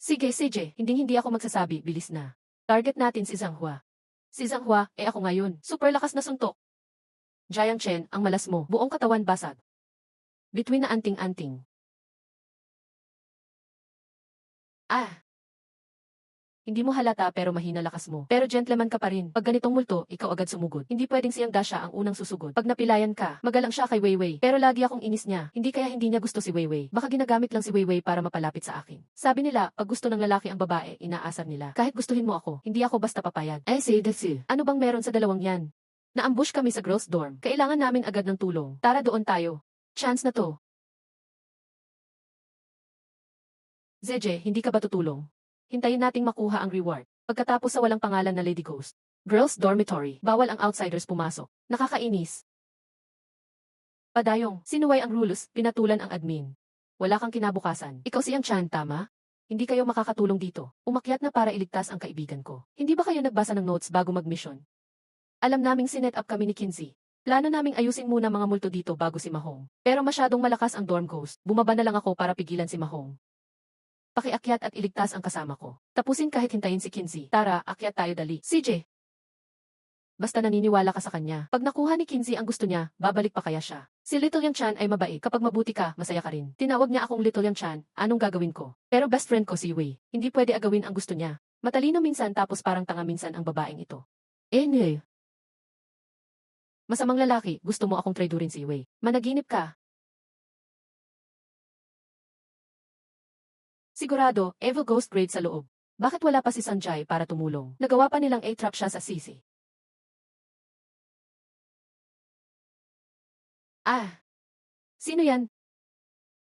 Sige, CJ, hindi ako magsasabi, bilis na. Target natin si Zhanghua. Si Zhanghua, ako ngayon. Super lakas na suntok. Jiang Chen, ang malas mo, buong katawan basag. Between na anting-anting. Hindi mo halata pero mahina lakas mo. Pero gentleman ka pa rin. Pag ganitong multo, ikaw agad sumugod. Hindi pwedeng siyang Dasha ang unang susugod. Pag napilayan ka, magalang siya kay Weiwei. Pero lagi akong inis niya. Hindi kaya hindi niya gusto si Weiwei. Baka ginagamit lang si Weiwei para mapalapit sa akin. Sabi nila, pag gusto ng lalaki ang babae, inaasar nila. Kahit gustuhin mo ako, hindi ako basta papayag. Say that's it. Ano bang meron sa dalawang yan? Na-ambush kami sa girls' dorm. Kailangan namin agad ng tulong. Tara doon tayo. Chance na to. Zeje, hindi ka ba tutulong? Hintayin nating makuha ang reward. Pagkatapos sa walang pangalan na Lady Ghost. Girls' dormitory. Bawal ang outsiders pumasok. Nakakainis. Padayong, sinuway ang rules, pinatulan ang admin. Wala kang kinabukasan. Ikaw siyang Chan, tama? Hindi kayo makakatulong dito. Umakyat na para iligtas ang kaibigan ko. Hindi ba kayo nagbasa ng notes bago mag-mission? Alam naming sinet up kami ni Kinsey. Plano naming ayusin muna mga multo dito bago si Mahong. Pero masyadong malakas ang dorm ghost. Bumaba na lang ako para pigilan si Mahong. Pakiakyat at iligtas ang kasama ko. Tapusin kahit hintayin si Kinsey. Tara, akyat tayo dali. CJ! Basta naniniwala ka sa kanya. Pag nakuha ni Kinsey ang gusto niya, babalik pa kaya siya. Si Little Yang Chan ay mabait. Kapag mabuti ka, masaya ka rin. Tinawag niya akong Little Yang Chan. Anong gagawin ko? Pero best friend ko si Wei. Hindi pwede agawin ang gusto niya. Matalino minsan tapos parang tanga minsan ang babaeng ito. Anyway. Masamang lalaki, gusto mo akong traidorin si Wei. Managinip ka. Sigurado, evil ghost grade sa loob. Bakit wala pa si Sanjay para tumulong? Nagawa pa nilang A-trap siya sa sisi. Ah! Sino yan?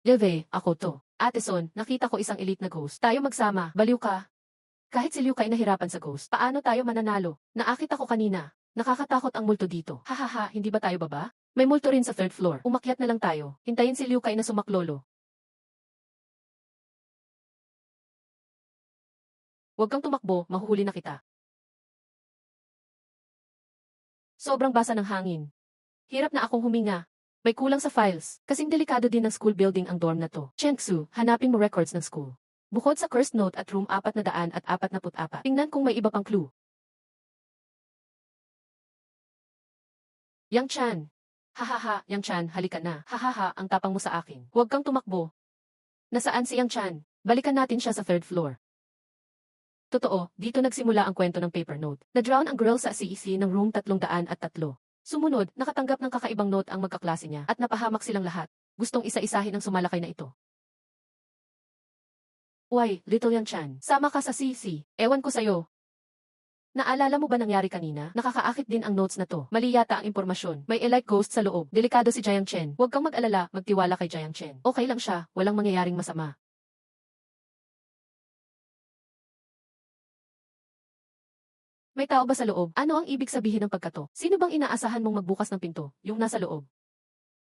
Leve, ako to. Ate Son, nakita ko isang elite na ghost. Tayo magsama, baliw ka. Kahit si Liu Kai nahirapan sa ghost, paano tayo mananalo? Naakit ako kanina. Nakakatakot ang multo dito. Hahaha, hindi ba tayo baba? May multo rin sa third floor. Umakyat na lang tayo. Hintayin si Liu Kai na sumaklolo. Huwag kang tumakbo, mahuhuli na kita. Sobrang basa ng hangin. Hirap na akong huminga. May kulang sa files. Kasing delikado din ng school building ang dorm na to. Chengsu, hanapin mo records ng school. Bukod sa cursed note at room 444, tingnan kung may iba pang clue. Yang Chan. Hahaha, Yang Chan, halika na. Hahaha, ang tapang mo sa akin. Huwag kang tumakbo. Nasaan si Yang Chan? Balikan natin siya sa third floor. Totoo, dito nagsimula ang kwento ng paper note. Na-drown ang girl sa CEC ng room 303. Sumunod, nakatanggap ng kakaibang note ang magkaklase niya at napahamak silang lahat. Gustong isa-isahin ang sumalakay na ito. Uy, Little Yang Chan, sama ka sa CEC. Ewan ko sa'yo. Naalala mo ba nangyari kanina? Nakakaakit din ang notes na to. Mali yata ang impormasyon. May elite ghost sa loob. Delikado si Jiang Chen. Huwag kang mag-alala, magtiwala kay Jiang Chen. Okay lang siya, walang mangyayaring masama. May tao ba sa loob? Ano ang ibig sabihin ng pagkato? Sino bang inaasahan mong magbukas ng pinto? Yung nasa loob.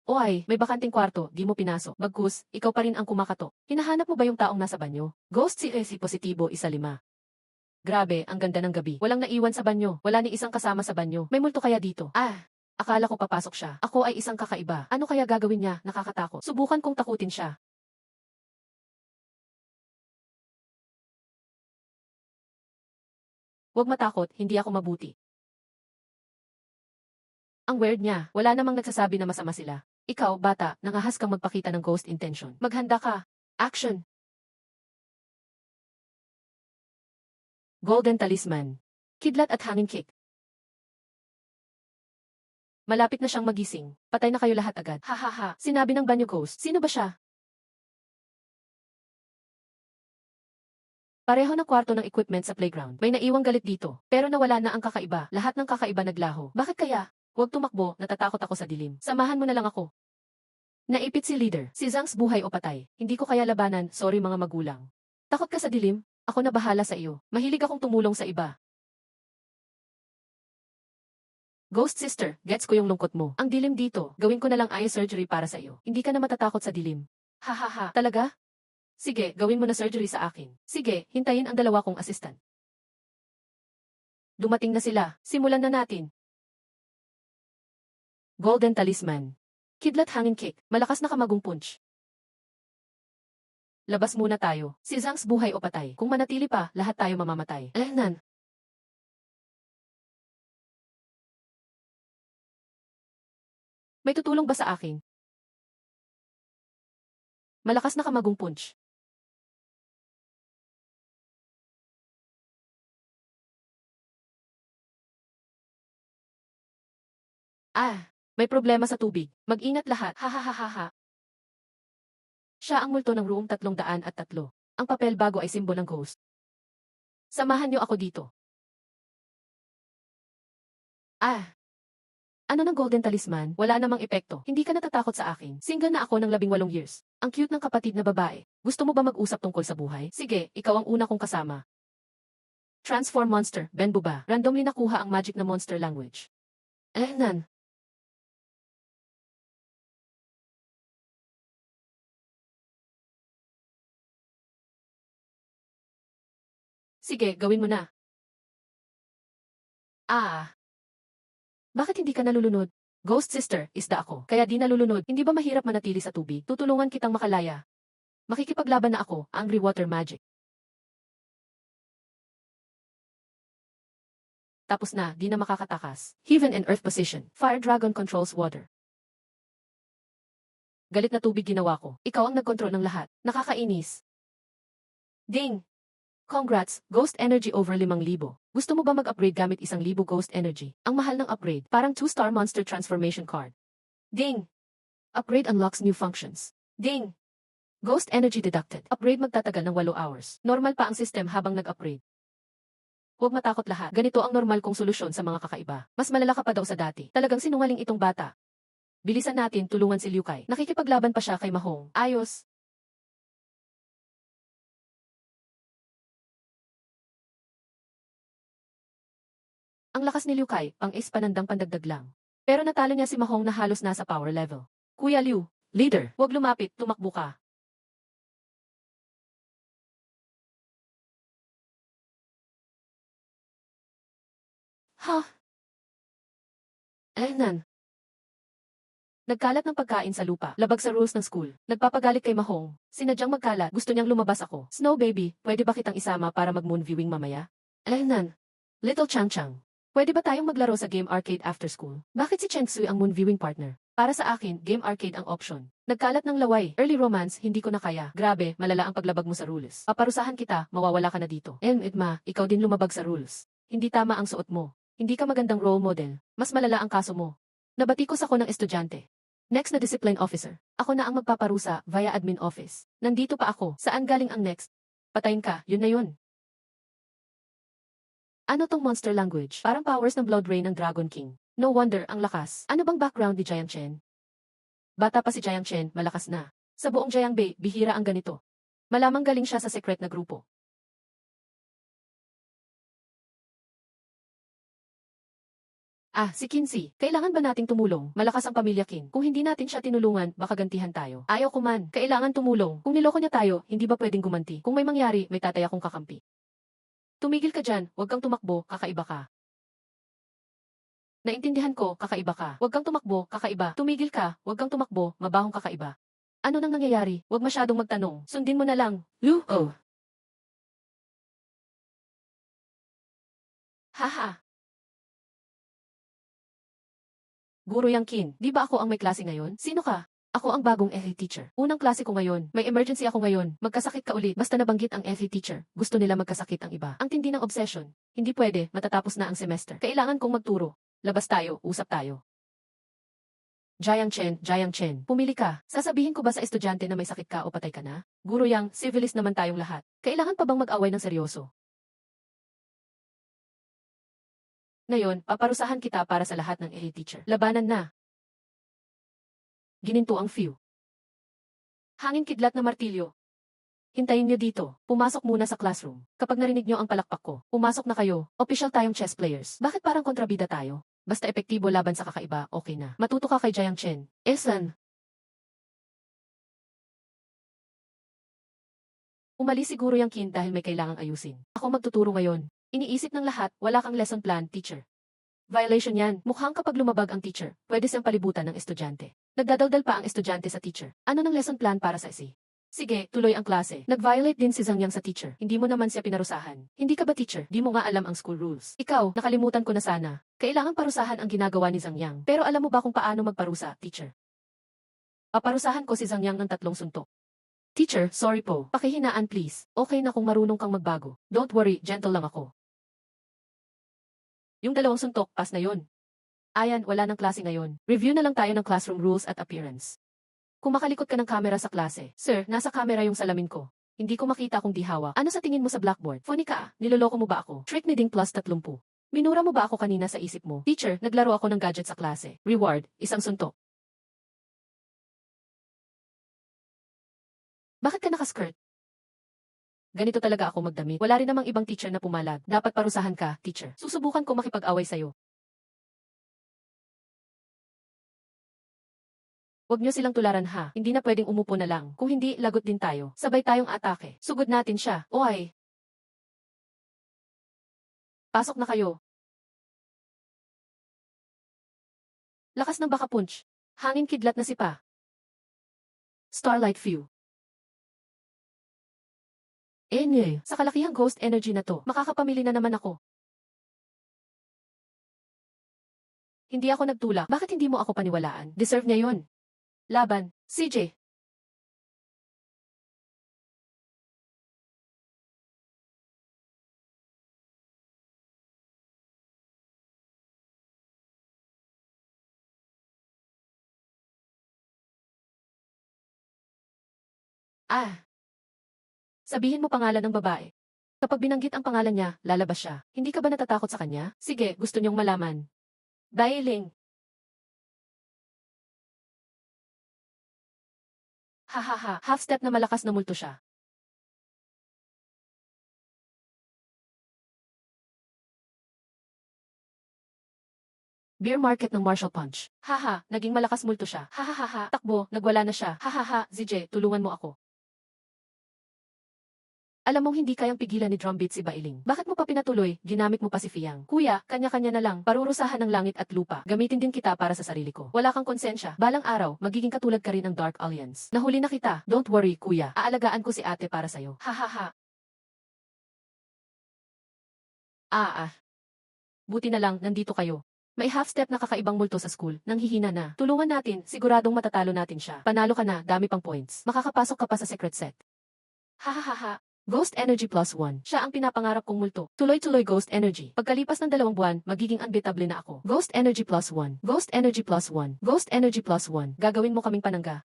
Oy, may bakanting kwarto, di mo pinasok. Bagkus, ikaw pa rin ang kumakato. Hinahanap mo ba yung taong nasa banyo? Ghost si positibo 15. Grabe, ang ganda ng gabi. Walang naiwan sa banyo. Wala ni isang kasama sa banyo. May multo kaya dito? Ah, akala ko papasok siya. Ako ay isang kakaiba. Ano kaya gagawin niya? Nakakatakot. Subukan kong takutin siya. Huwag matakot, hindi ako mabuti. Ang weird niya, wala namang nagsasabi na masama sila. Ikaw, bata, nangahas kang magpakita ng ghost intention. Maghanda ka. Action! Golden Talisman. Kidlat at hangin kick. Malapit na siyang magising. Patay na kayo lahat agad. Hahaha, sinabi ng banyo ghost. Sino ba siya? Pareho na kwarto ng equipment sa playground. May naiwang galit dito. Pero nawala na ang kakaiba. Lahat ng kakaiba naglaho. Bakit kaya? Huwag tumakbo, natatakot ako sa dilim. Samahan mo na lang ako. Naipit si leader. Si Zhang's buhay o patay. Hindi ko kaya labanan, sorry mga magulang. Takot ka sa dilim? Ako na bahala sa iyo. Mahilig akong tumulong sa iba. Ghost sister, gets ko yung lungkot mo. Ang dilim dito, gawin ko na lang eye surgery para sa iyo. Hindi ka na matatakot sa dilim. Hahaha, talaga? Sige, gawin mo na surgery sa akin. Sige, hintayin ang dalawa kong assistant. Dumating na sila. Simulan na natin. Golden Talisman. Kidlat hangin kick. Malakas na kamagong punch. Labas muna tayo. Si Zhang's buhay o patay. Kung manatili pa, lahat tayo mamamatay. Nan. May tutulong ba sa akin? Malakas na kamagong punch. Ah, may problema sa tubig. Mag-ingat lahat. Hahaha. Siya ang multo ng room 303. Ang papel bago ay simbolo ng ghost. Samahan niyo ako dito. Ah, Ano ng Golden Talisman? Wala namang epekto. Hindi ka natatakot sa akin. Single na ako ng 18 years. Ang cute ng kapatid na babae. Gusto mo ba mag-usap tungkol sa buhay? Sige, ikaw ang una kong kasama. Transform monster, Ben Buba. Randomly nakuha ang magic na monster language. Nan. Sige, gawin mo na. Ah. Bakit hindi ka nalulunod? Ghost sister, isda ako. Kaya di nalulunod. Hindi ba mahirap manatili sa tubig? Tutulungan kitang makalaya. Makikipaglaban na ako, Angry Water Magic. Tapos na, di na makakatakas. Heaven and Earth Position. Fire Dragon controls water. Galit na tubig ginawa ko. Ikaw ang nagkontrol ng lahat. Nakakainis. Ding! Congrats, Ghost Energy over 5,000. Gusto mo ba mag-upgrade gamit 1,000 Ghost Energy? Ang mahal ng upgrade, parang 2-star monster transformation card. Ding! Upgrade unlocks new functions. Ding! Ghost Energy deducted. Upgrade magtatagal ng 8 hours. Normal pa ang system habang nag-upgrade. Huwag matakot lahat. Ganito ang normal kong solusyon sa mga kakaiba. Mas malala ka pa daw sa dati. Talagang sinungaling itong bata. Bilisan natin, tulungan si Liu Kai. Nakikipaglaban pa siya kay Mahong. Ayos. Ang lakas ni Liu Kai, pang-ace panandang pandagdag lang. Pero natalo niya si Mahong na halos nasa power level. Kuya Liu, leader, huwag lumapit, tumakbo ka. Ha? Nan. Nagkalat ng pagkain sa lupa, labag sa rules ng school. Nagpapagalit kay Mahong. Sinadyang magkalat, gusto niyang lumabas ako. Snow baby, pwede ba kitang isama para mag-moon viewing mamaya? Nan. Little Chang Chang. Pwede ba tayong maglaro sa game arcade after school? Bakit si Cheng Sui ang moon viewing partner? Para sa akin, game arcade ang option. Nagkalat ng laway. Early romance, hindi ko na kaya. Grabe, malala ang paglabag mo sa rules. Paparusahan kita, mawawala ka na dito. Edma, ikaw din lumabag sa rules. Hindi tama ang suot mo. Hindi ka magandang role model. Mas malala ang kaso mo. Nabatikos ako ng estudyante. Next na discipline officer. Ako na ang magpaparusa via admin office. Nandito pa ako. Saan galing ang next? Patayin ka, yun na yun. Ano tong monster language? Parang powers ng Blood Rain ng Dragon King. No wonder, ang lakas. Ano bang background ni Jiang Chen? Bata pa si Jiang Chen, malakas na. Sa buong Jiangbei, bihira ang ganito. Malamang galing siya sa secret na grupo. Ah, si Kinsey, kailangan ba nating tumulong? Malakas ang pamilya Qin. Kung hindi natin siya tinulungan, baka gantihan tayo. Ayaw ko man, kailangan tumulong. Kung niloko niya tayo, hindi ba pwedeng gumanti? Kung may mangyari, may tatay akong kakampi. Tumigil ka dyan, huwag kang tumakbo, kakaiba ka. Naintindihan ko, kakaiba ka. Huwag kang tumakbo, kakaiba. Tumigil ka, huwag kang tumakbo, mabahong kakaiba. Ano nang nangyayari? Huwag masyadong magtanong. Sundin mo na lang. Lu, oh. Haha. Guro Yang Qin, di ba ako ang may klase ngayon? Sino ka? Ako ang bagong FE teacher. Unang klase ko ngayon. May emergency ako ngayon. Magkasakit ka ulit. Basta nabanggit ang FE teacher. Gusto nila magkasakit ang iba. Ang tindi ng obsession. Hindi pwede, matatapos na ang semester. Kailangan kong magturo. Labas tayo, usap tayo. Jiang Chen, pumili ka. Sasabihin ko ba sa estudyante na may sakit ka o patay ka na? Guro Yang, civilist naman tayong lahat. Kailangan pa bang mag-away ng seryoso? Ngayon, paparusahan kita para sa lahat ng FE teacher. Labanan na. Gininto ang few. Hangin kidlat na martilyo. Hintayin niyo dito. Pumasok muna sa classroom. Kapag narinig niyo ang palakpak ko, pumasok na kayo. Official tayong chess players. Bakit parang kontrabida tayo? Basta epektibo laban sa kakaiba, okay na. Matuto ka kay Jiang Chen. Esan. Umalis siguro yung Qin dahil may kailangang ayusin. Ako magtuturo ngayon. Iniisip ng lahat, wala kang lesson plan, teacher. Violation yan. Mukhang kapag lumabag ang teacher, pwede siyang palibutan ng estudyante. Nagdadaldal pa ang estudyante sa teacher. Ano ng lesson plan para sa isi? Sige, tuloy ang klase. Nag-violate din si Zhang Yang sa teacher. Hindi mo naman siya pinarusahan. Hindi ka ba teacher? Di mo nga alam ang school rules. Ikaw, nakalimutan ko na sana. Kailangan parusahan ang ginagawa ni Zhang Yang. Pero alam mo ba kung paano magparusa, teacher? Paparusahan ko si Zhang Yang ng 3 suntok. Teacher, sorry po. Pakihinaan please. Okay na kung marunong kang magbago. Don't worry, gentle lang ako. Yung 2 suntok, pass na yun. Ayan, wala ng klase ngayon. Review na lang tayo ng classroom rules at appearance. Kung makalikot ka ng camera sa klase, sir, nasa camera yung salamin ko. Hindi ko makita kung di hawak. Ano sa tingin mo sa blackboard? Funny ka, niloloko mo ba ako? Trick ni Ding plus 30. Minura mo ba ako kanina sa isip mo? Teacher, naglaro ako ng gadget sa klase. Reward, isang suntok. Bakit ka nakaskirt? Ganito talaga ako magdamit. Wala rin namang ibang teacher na pumalag. Dapat parusahan ka, teacher. Susubukan ko makipag-away sa'yo. Huwag niyo silang tularan ha. Hindi na pwedeng umupo na lang. Kung hindi, lagot din tayo. Sabay tayong atake. Sugod natin siya. O ay. Pasok na kayo. Lakas ng baka punch. Hangin kidlat na sipa. Starlight view. Sa kalakihang ghost energy na to, makakapamili na naman ako. Hindi ako nagtulak. Bakit hindi mo ako paniwalaan? Deserve niya yun. Laban, CJ. Sabihin mo pangalan ng babae. Kapag binanggit ang pangalan niya, lalabas siya. Hindi ka ba natatakot sa kanya? Sige, gusto niyong malaman. Dailing. Hahaha, half step na malakas na multo siya. Beer market ng Marshall Punch. Haha, naging malakas multo siya. Hahaha, takbo, nagwala na siya. Hahaha, ZJ, tulungan mo ako. Alam mong hindi kayang pigilan ni Drumbeat si Bailing. Bakit mo pa pinatuloy? Ginamit mo pa si Fiang. Kuya, kanya-kanya na lang. Parurusahan ng langit at lupa. Gamitin din kita para sa sarili ko. Wala kang konsensya. Balang araw, magiging katulad ka rin ng Dark Alliance. Nahuli na kita. Don't worry, kuya. Aalagaan ko si ate para sa'yo. Hahaha. Buti na lang, nandito kayo. May half step na kakaibang multo sa school. Nanghihina na. Tulungan natin, siguradong matatalo natin siya. Panalo ka na, dami pang points. Makakapasok ka pa sa secret set. Hahaha. Ghost Energy +1. Siya ang pinapangarap kong multo. Tuloy-tuloy Ghost Energy. Pagkalipas ng 2 buwan, magiging unbeatable na ako. Ghost Energy +1. Ghost Energy +1. Ghost Energy +1. Gagawin mo kaming panangga.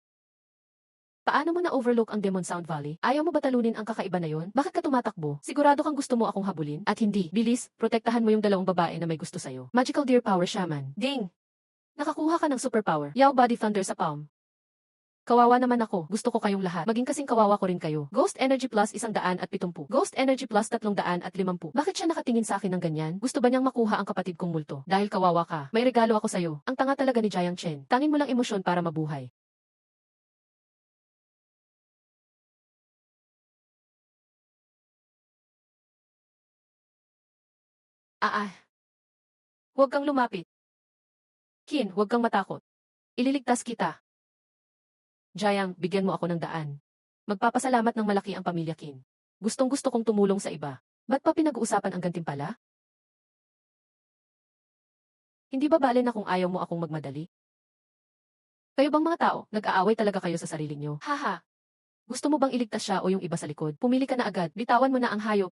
Paano mo na-overlook ang Demon Sound Valley? Ayaw mo ba talunin ang kakaiba na yon? Bakit ka tumatakbo? Sigurado kang gusto mo akong habulin? At hindi. Bilis, protektahan mo yung 2 babae na may gusto sa'yo. Magical Deer Power Shaman. Ding! Nakakuha ka ng superpower. Yao Body Thunder sa palm. Kawawa naman ako. Gusto ko kayong lahat. Maging kasing kawawa ko rin kayo. Ghost Energy Plus 170. Ghost Energy Plus 350. Bakit siya nakatingin sa akin ng ganyan? Gusto ba niyang makuha ang kapatid kong multo? Dahil kawawa ka. May regalo ako sa'yo. Ang tanga talaga ni Jiang Chen. Tangin mo lang emosyon para mabuhay. Huwag kang lumapit. Qin, huwag kang matakot. Ililigtas kita. Jiang, bigyan mo ako ng daan. Magpapasalamat ng malaki ang pamilya Qin. Gustong-gusto kong tumulong sa iba. Ba't pa pinag-uusapan ang gantimpala? Hindi ba bale na kung ayaw mo akong magmadali? Kayo bang mga tao, nag-aaway talaga kayo sa sarili nyo? Haha. Gusto mo bang iligtas siya o yung iba sa likod? Pumili ka na agad, bitawan mo na ang hayop.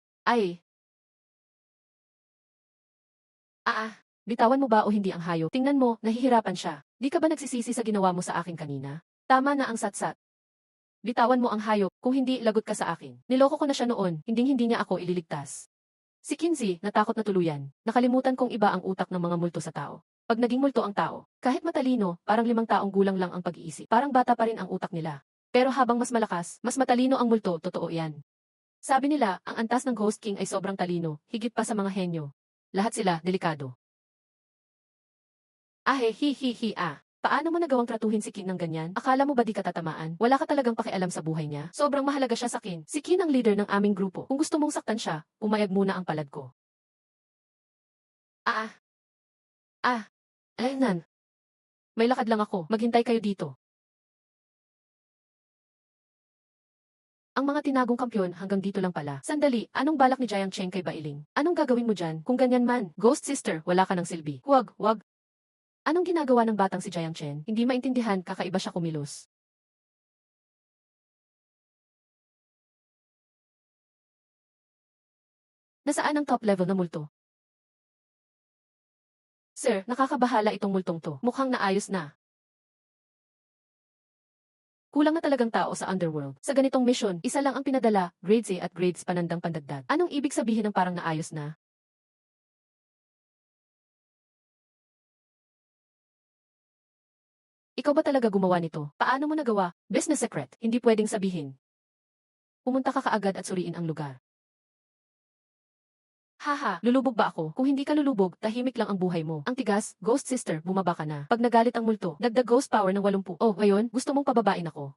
Bitawan mo ba o hindi ang hayop? Tingnan mo, nahihirapan siya. Di ka ba nagsisisi sa ginawa mo sa akin kanina? Tama na ang satsat. Bitawan mo ang hayop, kung hindi, lagot ka sa akin. Niloko ko na siya noon, hinding-hindi niya ako ililigtas. Si Kinsey, natakot na tuluyan. Nakalimutan kong iba ang utak ng mga multo sa tao. Pag naging multo ang tao, kahit matalino, parang 5 taong gulang lang ang pag-iisip. Parang bata pa rin ang utak nila. Pero habang mas malakas, mas matalino ang multo, totoo yan. Sabi nila, ang antas ng Ghost King ay sobrang talino, higit pa sa mga henyo. Lahat sila, delikado. Paano mo nagawang tratuhin si Kin ng ganyan? Akala mo ba di ka tatamaan? Wala ka talagang pakialam sa buhay niya? Sobrang mahalaga siya sa Kin. Si Kin ang leader ng aming grupo. Kung gusto mong saktan siya, pumayag muna ang palad ko. Nan. May lakad lang ako. Maghintay kayo dito. Ang mga tinagong kampyon hanggang dito lang pala. Sandali, anong balak ni Jiang Cheng kay Bailing? Anong gagawin mo dyan? Kung ganyan man, Ghost Sister, wala ka ng silbi. Huwag. Anong ginagawa ng batang si Jiang Chen? Hindi maintindihan, kakaiba siya kumilos. Nasaan ang top level na multo? Sir, nakakabahala itong multong to. Mukhang naayos na. Kulang na talagang tao sa underworld. Sa ganitong mission, isa lang ang pinadala, grades A at grades panandang pandagdag. Anong ibig sabihin ng parang naayos na? Ikaw ba talaga gumawa nito? Paano mo nagawa? Business secret, hindi pwedeng sabihin. Pumunta ka kaagad at suriin ang lugar. Haha, lulubog ba ako? Kung hindi ka lulubog, tahimik lang ang buhay mo. Ang tigas, ghost sister, bumaba ka na. Pag nagalit ang multo, dagdag ghost power ng 80. Oh, ngayon, gusto mong pababain ako.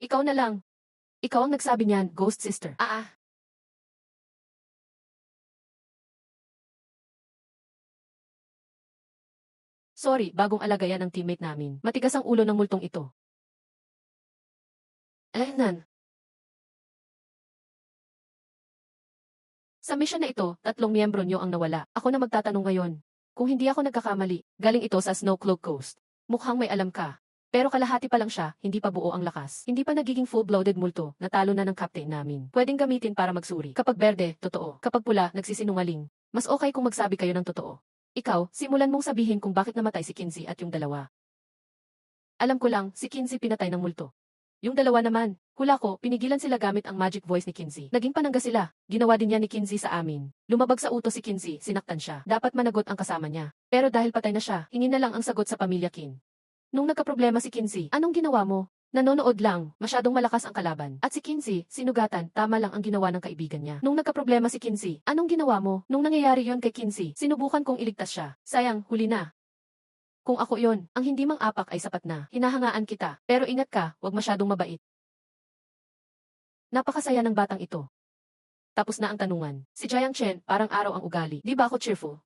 Ikaw na lang. Ikaw ang nagsabi niyan, ghost sister. Sorry, bagong alaga yan ng teammate namin. Matigas ang ulo ng multong ito. Nan. Sa mission na ito, 3 miyembro nyo ang nawala. Ako na magtatanong ngayon. Kung hindi ako nagkakamali, galing ito sa Snowcloak Coast. Mukhang may alam ka. Pero kalahati pa lang siya, hindi pa buo ang lakas. Hindi pa nagiging full-blooded multo, natalo na ng captain namin. Pwedeng gamitin para magsuri. Kapag berde, totoo. Kapag pula, nagsisinungaling. Mas okay kung magsabi kayo ng totoo. Ikaw, simulan mong sabihin kung bakit namatay si Kinsey at yung dalawa. Alam ko lang, si Kinsey pinatay ng multo. Yung dalawa naman, hula ko, pinigilan sila gamit ang magic voice ni Kinsey. Naging panangga sila. Ginawa din niya ni Kinsey sa amin. Lumabag sa utos si Kinsey, sinaktan siya. Dapat managot ang kasama niya. Pero dahil patay na siya, hingin na lang ang sagot sa pamilya Kin. Nung nagkaproblema si Kinsey, anong ginawa mo? Nanonood lang, masyadong malakas ang kalaban. At si Kinsey, sinugatan, tama lang ang ginawa ng kaibigan niya. Nung nagkaproblema si Kinsey, anong ginawa mo? Nung nangyayari yon kay Kinsey, sinubukan kong iligtas siya. Sayang, huli na. Kung ako yon, ang hindi mang-apak ay sapat na. Hinahangaan kita. Pero ingat ka, wag masyadong mabait. Napakasaya ng batang ito. Tapos na ang tanungan. Si Jiang Chen, parang araw ang ugali. Di ba ako cheerful?